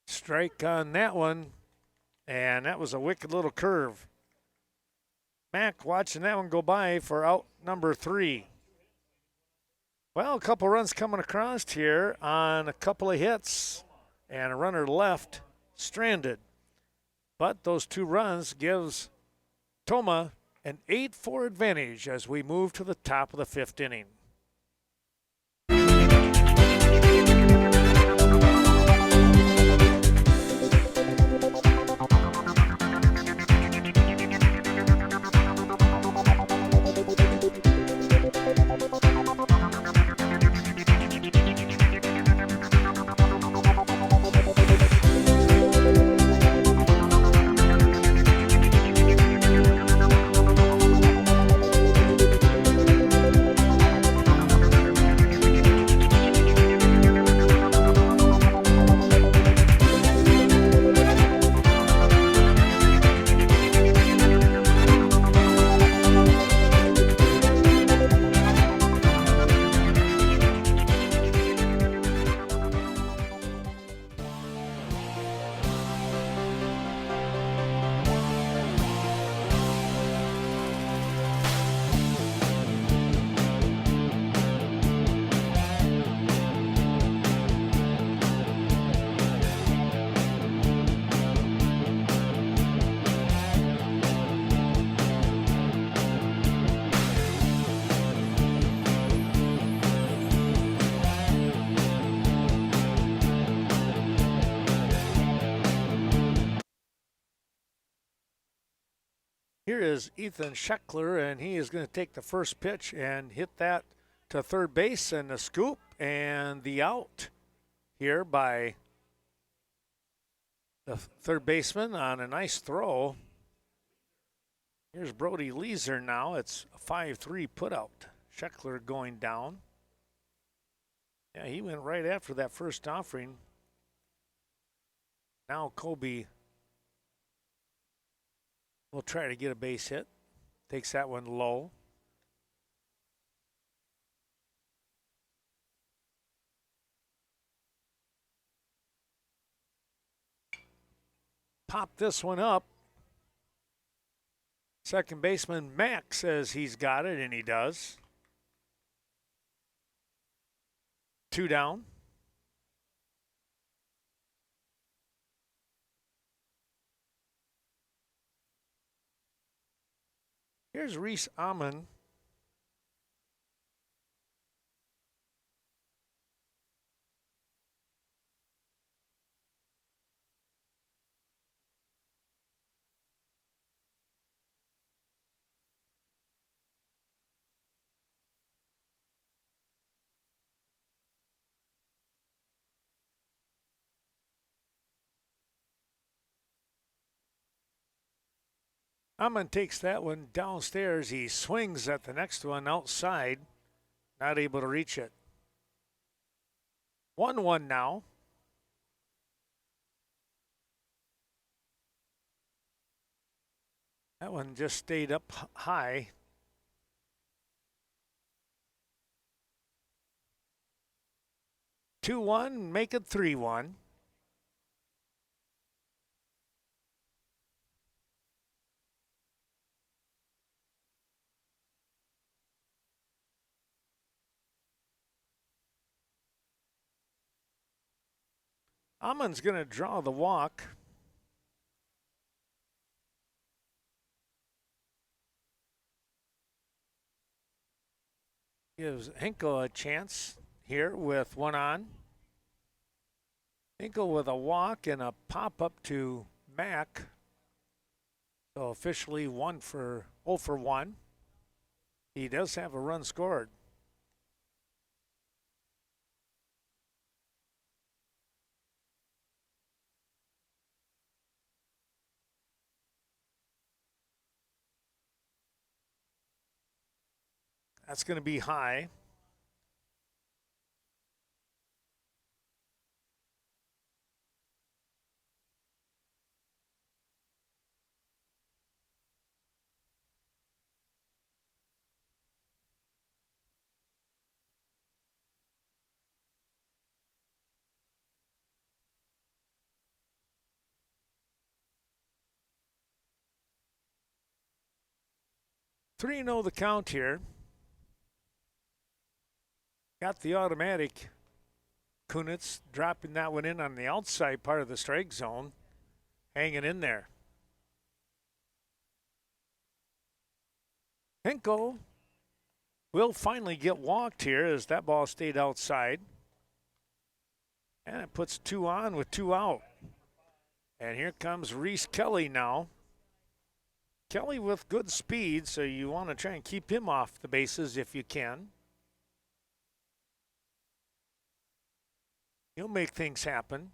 S1: Strike on that one, and that was a wicked little curve. Mack watching that one go by for out number 3. Well, a couple runs coming across here on a couple of hits, and a runner left stranded. But those 2 runs gives Tomah an 8-4 advantage as we move to the top of the 5th inning. Here is Ethan Scheckler, and he is going to take the first pitch and hit that to third base, and the scoop and the out here by the third baseman on a nice throw. Here's Brody Leeser now. It's a 5-3 putout. Scheckler going down. Yeah, he went right after that first offering. Now Kobe will try to get a base hit. Takes that one low. Pop this one up. Second baseman Mack says he's got it, and he does. 2 down. Here's Reese Amon. Amon takes that one downstairs. He swings at the next one outside. Not able to reach it. 1-1 now. That one just stayed up high. Two one, make it 3-1. Amon's going to draw the walk. Gives Hinkle a chance here with one on. Hinkle with a walk and a pop up to Mack. So officially 0 for 1. He does have a run scored. That's going to be high. 3-0 the count here. Got the automatic. Kunitz dropping that one in on the outside part of the strike zone. Hanging in there. Henko will finally get walked here as that ball stayed outside. And it puts 2 on with 2 out. And here comes Reese Kelly now. Kelly with good speed, so you want to try and keep him off the bases if you can. He'll make things happen.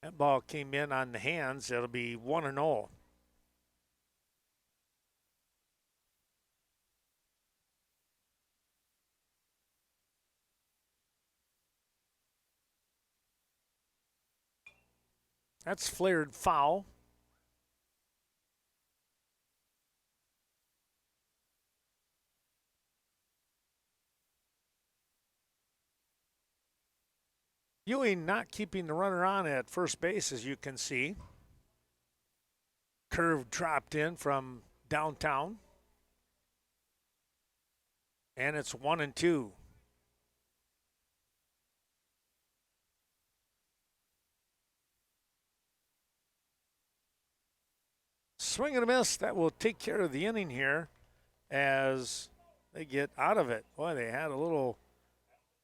S1: That ball came in on the hands. It'll be 1-0. That's flared foul. Ewing not keeping the runner on at first base, as you can see. Curve dropped in from downtown. And it's 1-2. Swing and a miss. That will take care of the inning here as they get out of it. Boy, they had a little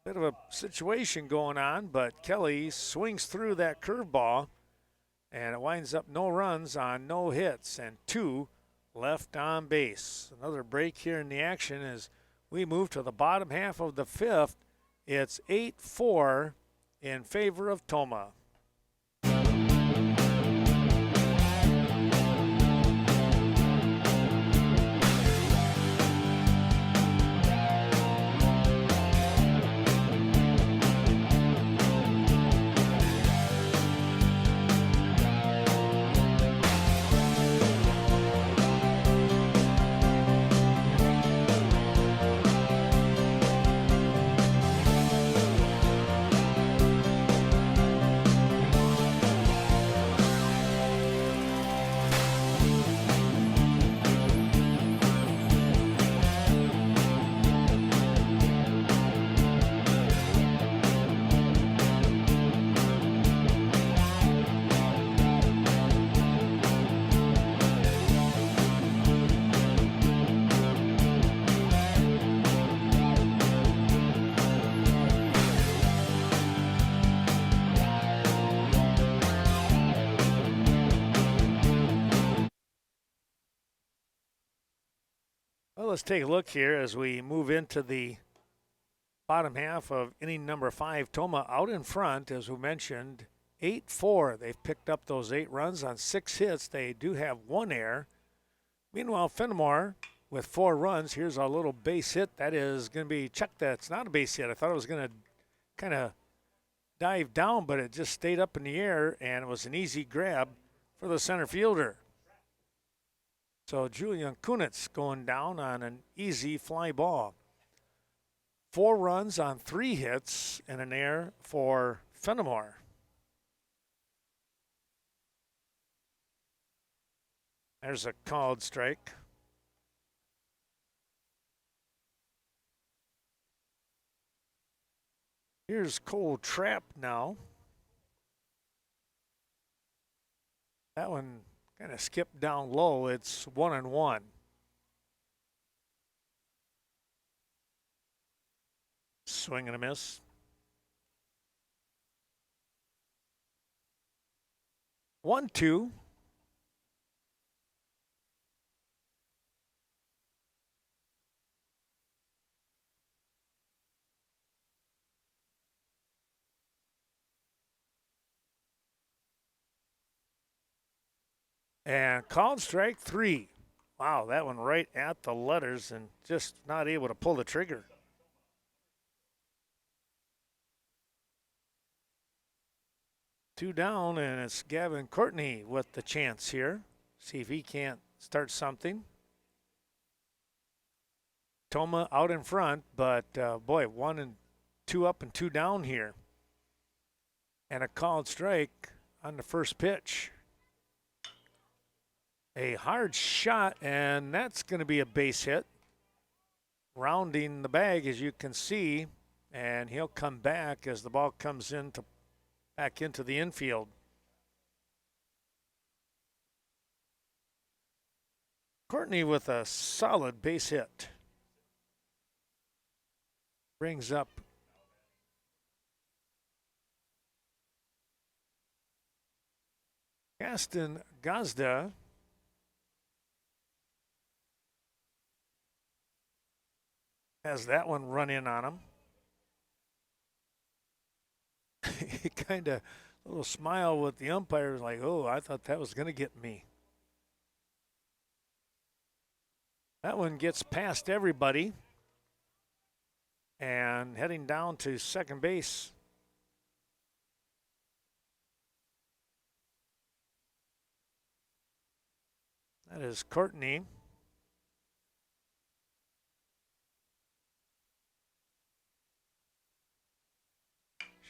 S1: bit of a situation going on, but Kelly swings through that curveball, and it winds up no runs on no hits and 2 left on base. Another break here in the action as we move to the bottom half of the 5th. It's 8-4 in favor of Tomah. Well, let's take a look here as we move into the bottom half of inning number 5. Tomah out in front, as we mentioned, 8-4. They've picked up those 8 runs on 6 hits. They do have 1 error. Meanwhile, Fennimore with 4 runs. Here's a little base hit. That is going to be checked. That's not a base hit. I thought it was going to kind of dive down, but it just stayed up in the air, and it was an easy grab for the center fielder. So Julian Kunitz going down on an easy fly ball. 4 runs on 3 hits and an error for Fennimore. There's a called strike. Here's Cole Trapp now. That one kind of skipped down low. It's 1-1. Swing and a miss. 1-2. And called strike 3. Wow, that one right at the letters and just not able to pull the trigger. Two down, and it's Gavin Courtney with the chance here. See if he can't start something. Tomah out in front, but boy, 1 and 2 up and 2 down here. And a called strike on the first pitch. A hard shot, and that's going to be a base hit. Rounding the bag, as you can see, and he'll come back as the ball comes back into the infield. Courtney with a solid base hit. Brings up Gaston Gazda. Has that one run in on him. He kind of, a little smile with the umpire, like, oh, I thought that was going to get me. That one gets past everybody and heading down to second base. That is Courtney.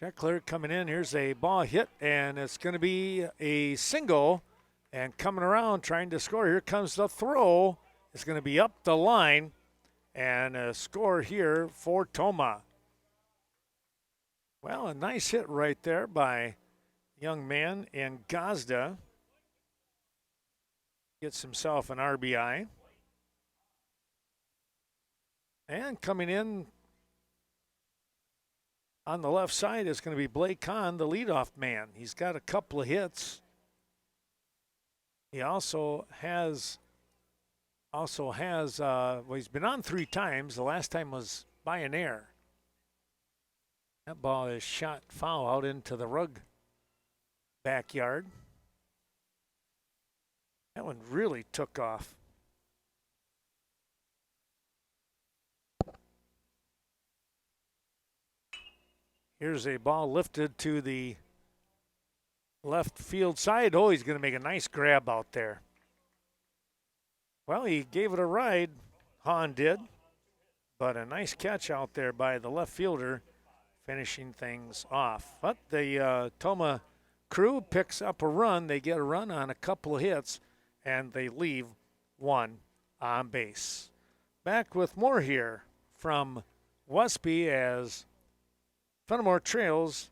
S1: Scheckler coming in. Here's a ball hit, and it's going to be a single. And coming around trying to score. Here comes the throw. It's going to be up the line, and a score here for Tomah. Well, a nice hit right there by young man in Gazda. Gets himself an RBI. And coming in on the left side is going to be Blake Kahn, the leadoff man. He's got a couple of hits. He also has well, he's been on 3 times. The last time was by an error. That ball is shot foul out into the rug backyard. That one really took off. Here's a ball lifted to the left field side. Oh, he's going to make a nice grab out there. Well, he gave it a ride, Hahn did, but a nice catch out there by the left fielder, finishing things off. But the Tomah crew picks up a run. They get a run on a couple of hits, and they leave one on base. Back with more here from Westby as Fennimore trails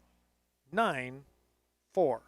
S1: 9-4.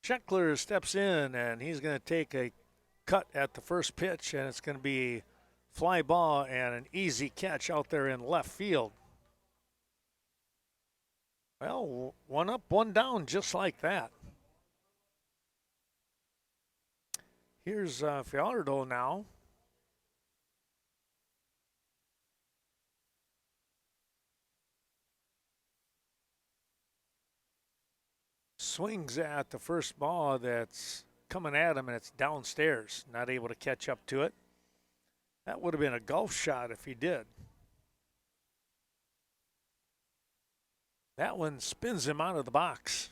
S1: Scheckler steps in, and he's going to take a cut at the first pitch, and it's going to be a fly ball and an easy catch out there in left field. Well, one up, one down, just like that. Here's Fiallardo now. Swings at the first ball that's coming at him, and it's downstairs. Not able to catch up to it. That would have been a golf shot if he did. That one spins him out of the box.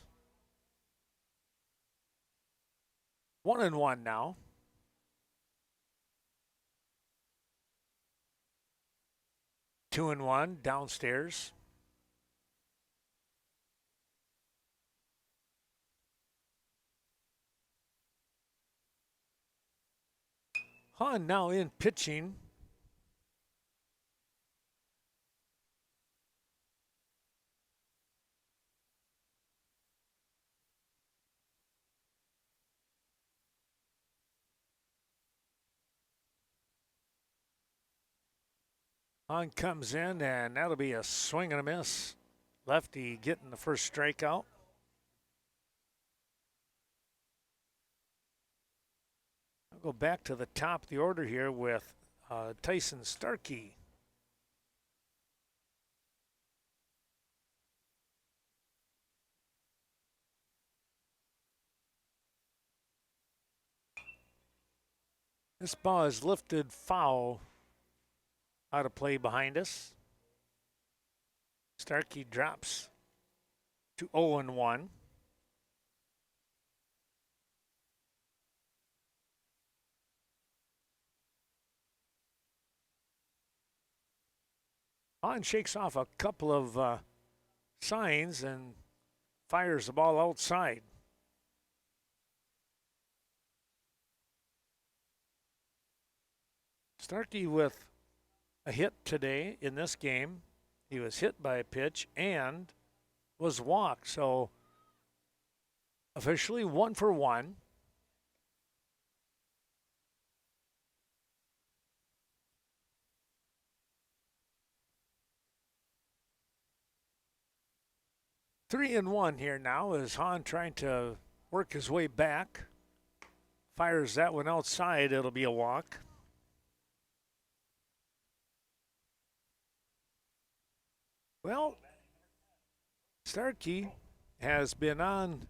S1: 1-1 now. Two and one downstairs. Hahn now in pitching. On comes in, and that'll be a swing and a miss. Lefty getting the first strikeout. I'll go back to the top of the order here with Tyson Starkey. This ball is lifted foul out of play behind us. Starkey drops to 0-1. On shakes off a couple of signs and fires the ball outside. Starkey with a hit today in this game. He was hit by a pitch and was walked. So officially 1 for 1. Three and one here now as Hahn trying to work his way back. Fires that one outside. It'll be a walk. Well, Starkey has been on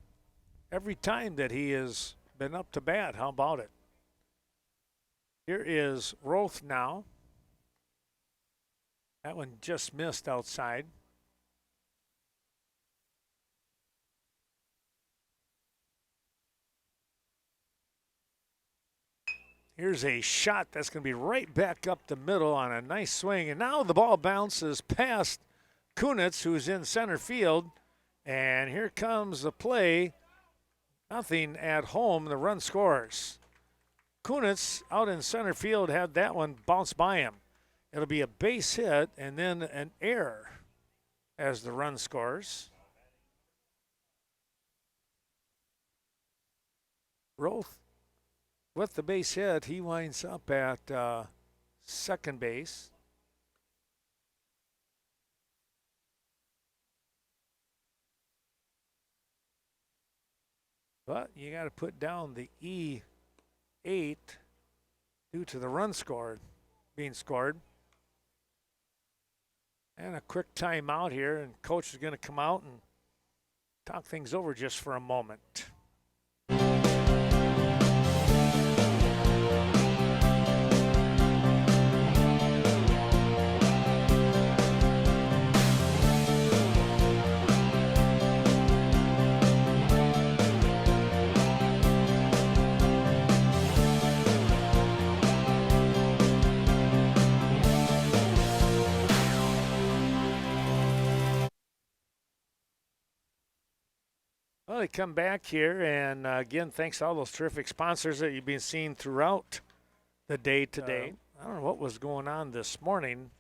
S1: every time that he has been up to bat. How about it? Here is Roth now. That one just missed outside. Here's a shot that's going to be right back up the middle on a nice swing. And now the ball bounces past Kunitz, who's in center field. And here comes the play. Nothing at home. The run scores. Kunitz out in center field had that one bounce by him. It'll be a base hit and then an error as the run scores. Roth with the base hit, he winds up at second base. But you got to put down the E8 due to the run scored being scored. And a quick timeout here, and coach is going to come out and talk things over just for a moment. Well, they come back here, and again, thanks to all those terrific sponsors that you've been seeing throughout the day today. I don't know what was going on this morning,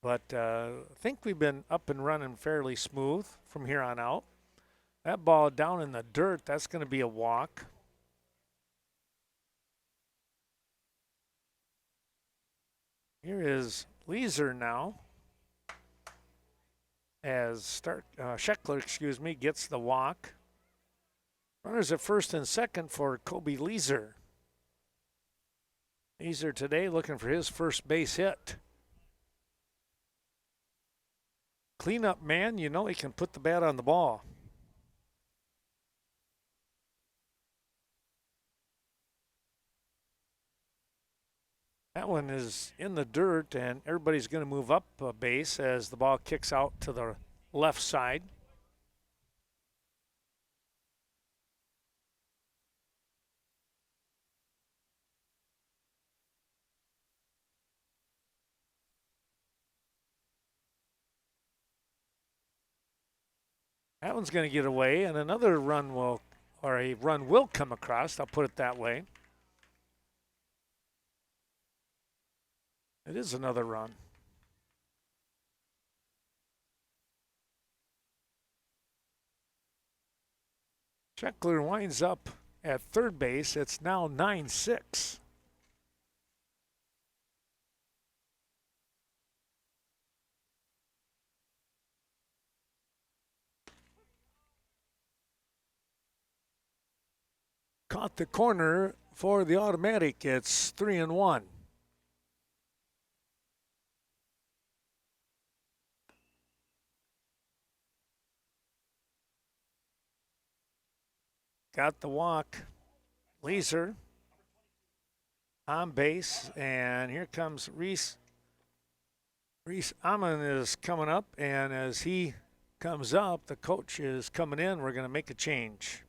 S1: but I think we've been up and running fairly smooth from here on out. That ball down in the dirt, that's going to be a walk. Here is Leeser now. As Scheckler, gets the walk. Runners at first and second for Kobe Leeser. Leeser today looking for his first base hit. Cleanup man, you know he can put the bat on the ball. That one is in the dirt, and everybody's going to move up a base as the ball kicks out to the left side. That one's going to get away, and another run will come across. I'll put it that way. It is another run. Scheckler winds up at third base. It's now 9-6. caught the corner for the automatic. It's 3-1. Got the walk. Leeser on base, and here comes Reese. Reese Amon is coming up, and as he comes up, the coach is coming in. We're going to make a change.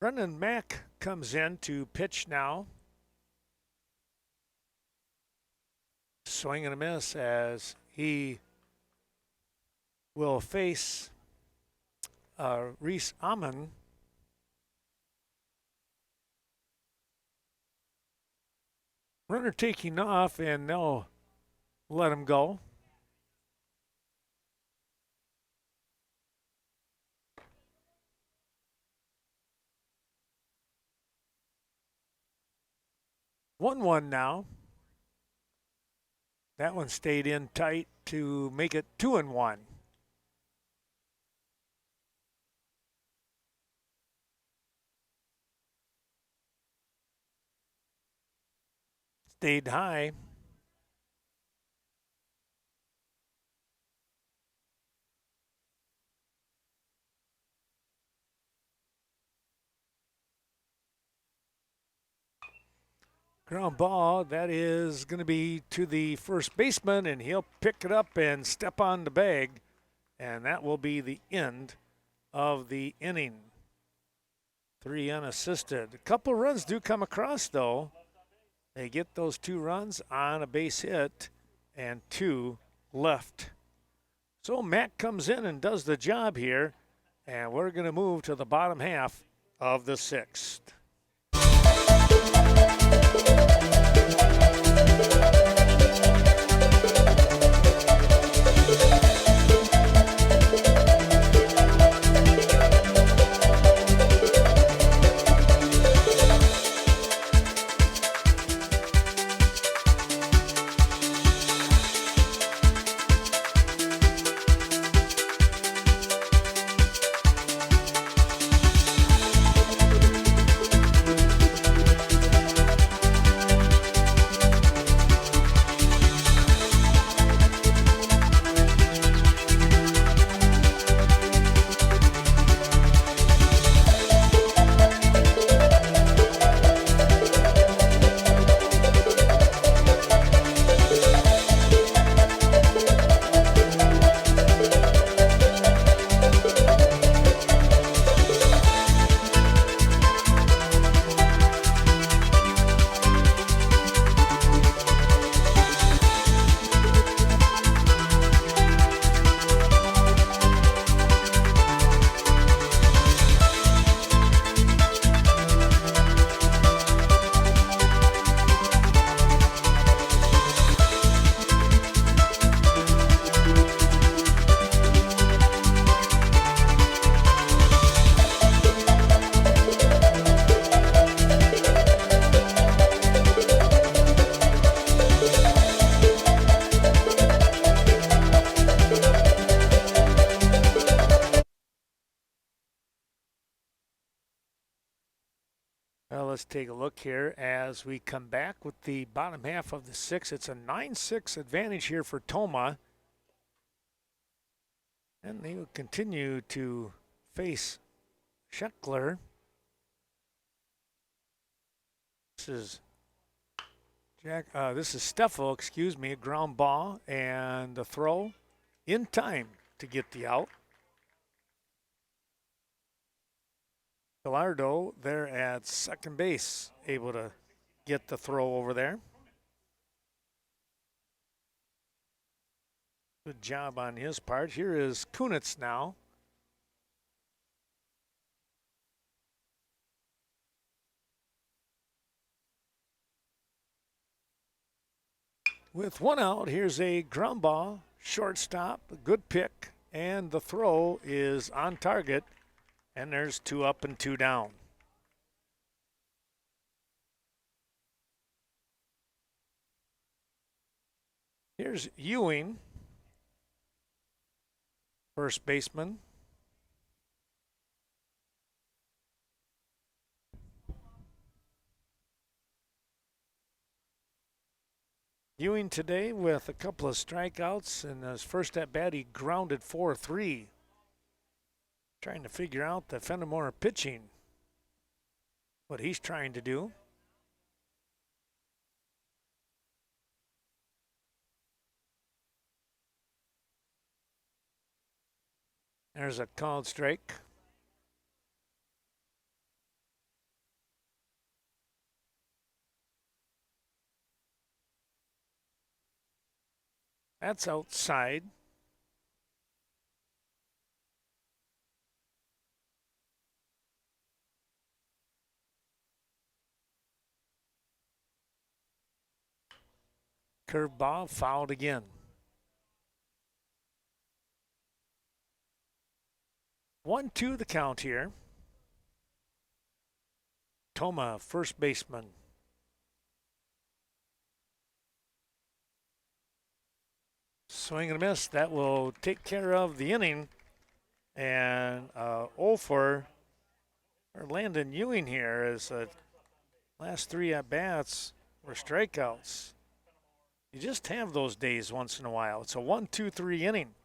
S1: Brendan Mack comes in to pitch now. Swing and a miss as he will face Reese Amon. Runner taking off, and they'll let him go. One now. That one stayed in tight to make it 2-1. Stayed high. Ground ball, that is going to be to the first baseman, and he'll pick it up and step on the bag, and that will be the end of the inning. 3 unassisted. A couple runs do come across, though. They get those 2 runs on a base hit and 2 left. So Matt comes in and does the job here, and we're going to move to the bottom half of the 6th. let's take a look here as we come back with the bottom half of the 6th. It's a 9-6 advantage here for Tomah. And they will continue to face Scheckler. This is Steffel, excuse me, a ground ball and the throw in time to get the out. Gallardo there at second base, able to get the throw over there. Good job on his part. Here is Kunitz now. With one out, here's a ground ball, shortstop, a good pick, and the throw is on target, and there's 2 up and 2 down. Here's Ewing, first baseman. Ewing today with a couple of strikeouts, and his first at bat he grounded 4-3. Trying to figure out the Fennimore pitching, what he's trying to do. There's a called strike. That's outside. Curveball fouled again. 1-2 the count here. Tomah, first baseman. Swing and a miss. That will take care of the inning. And 0 for Landon Ewing here as last 3 at-bats were strikeouts. You just have those days once in a while. It's a 1-2-3 inning.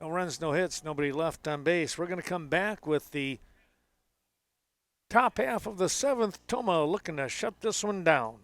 S1: No runs, no hits, nobody left on base. We're going to come back with the top half of the 7th. Tomah looking to shut this one down.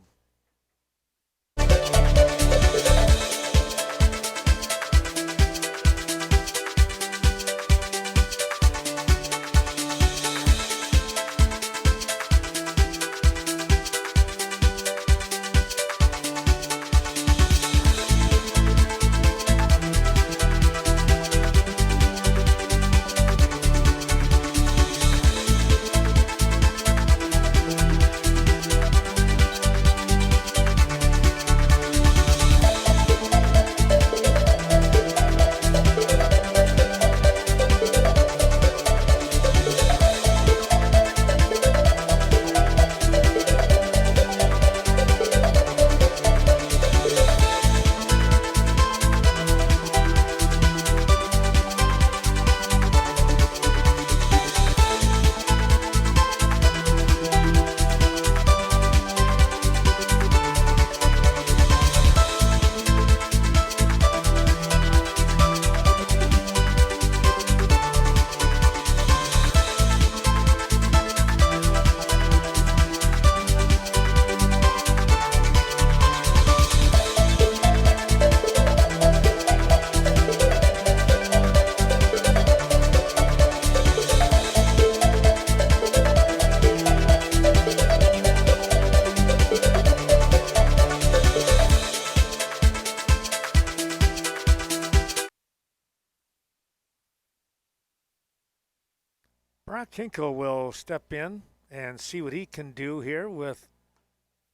S1: Brock Hinkle will step in and see what he can do here with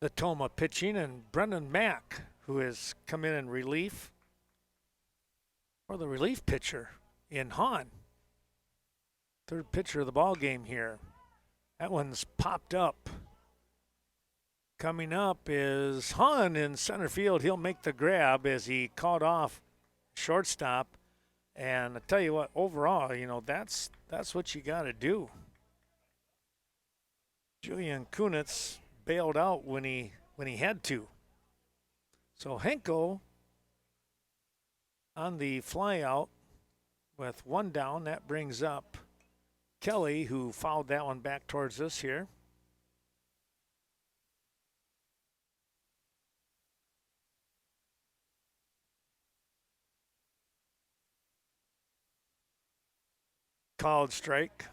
S1: the Tomah pitching, and Brendan Mack, who has come in relief, or the relief pitcher in Hahn. Third pitcher of the ball game here. That one's popped up. Coming up is Hahn in center field. He'll make the grab as he caught off shortstop. And I tell you what, overall, you know, that's what you got to do. Julian Kunitz bailed out when he had to. So Henkel on the fly out with one down. That brings up Kelly, who fouled that one back towards us here. Called strike.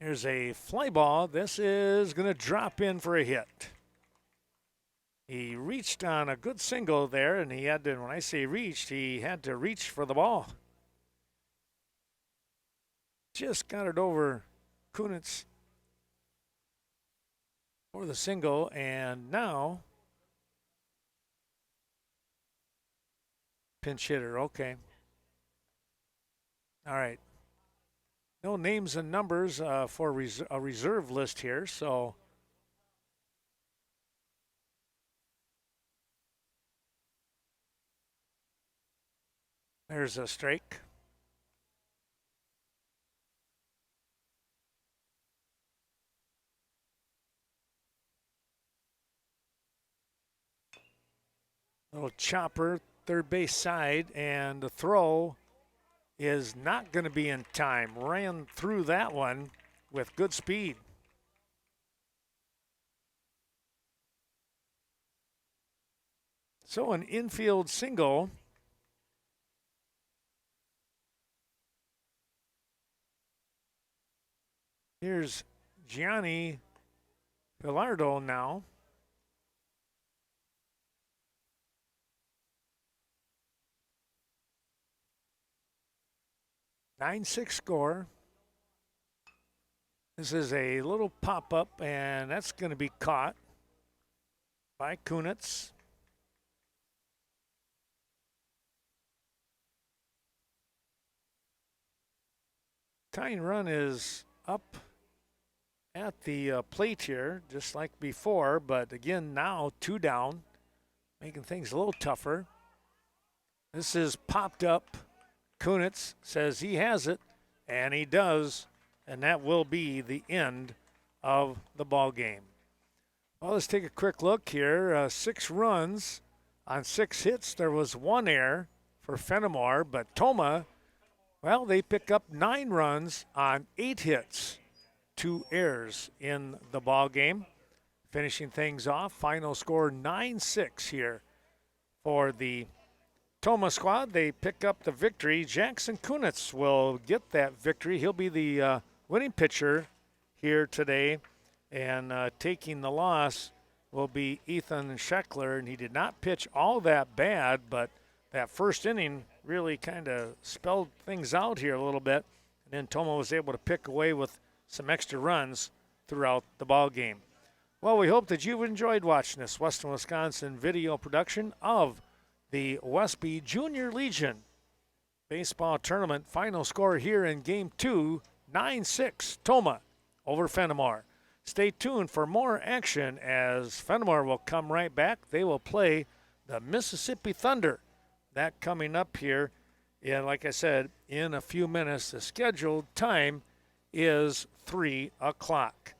S1: Here's a fly ball. This is going to drop in for a hit. He reached on a good single there, and he had to, when I say reached, he had to reach for the ball. Just got it over Kunitz for the single, and now pinch hitter. Okay. All right. No names and numbers for a reserve list here, so there's a strike. Little chopper, third base side, and the throw is not going to be in time. Ran through that one with good speed. So an infield single. Here's Gianni Pilardo now. 9-6 score. This is a little pop-up, and that's going to be caught by Kunitz. Tying run is up at the plate here, just like before, but again now 2 down, making things a little tougher. This is popped up. Kunitz says he has it, and he does, and that will be the end of the ball game. Well, let's take a quick look here. 6 runs on 6 hits. There was 1 error for Fennimore, but Tomah, well, they pick up 9 runs on 8 hits, 2 errors in the ball game. Finishing things off, final score 9-6 here for the Tomah squad. They pick up the victory. Jackson Kunitz will get that victory. He'll be the winning pitcher here today. And taking the loss will be Ethan Scheckler. And he did not pitch all that bad, but that first inning really kind of spelled things out here a little bit. And then Tomah was able to pick away with some extra runs throughout the ball game. Well, we hope that you've enjoyed watching this Western Wisconsin video production of the Westby Junior Legion baseball tournament. Final score here in Game 2, 9-6, Tomah over Fennimore. Stay tuned for more action as Fennimore will come right back. They will play the Mississippi Thunder. That coming up here, like I said, in a few minutes. The scheduled time is 3 o'clock.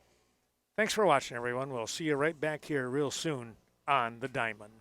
S1: Thanks for watching, everyone. We'll see you right back here real soon on the Diamond.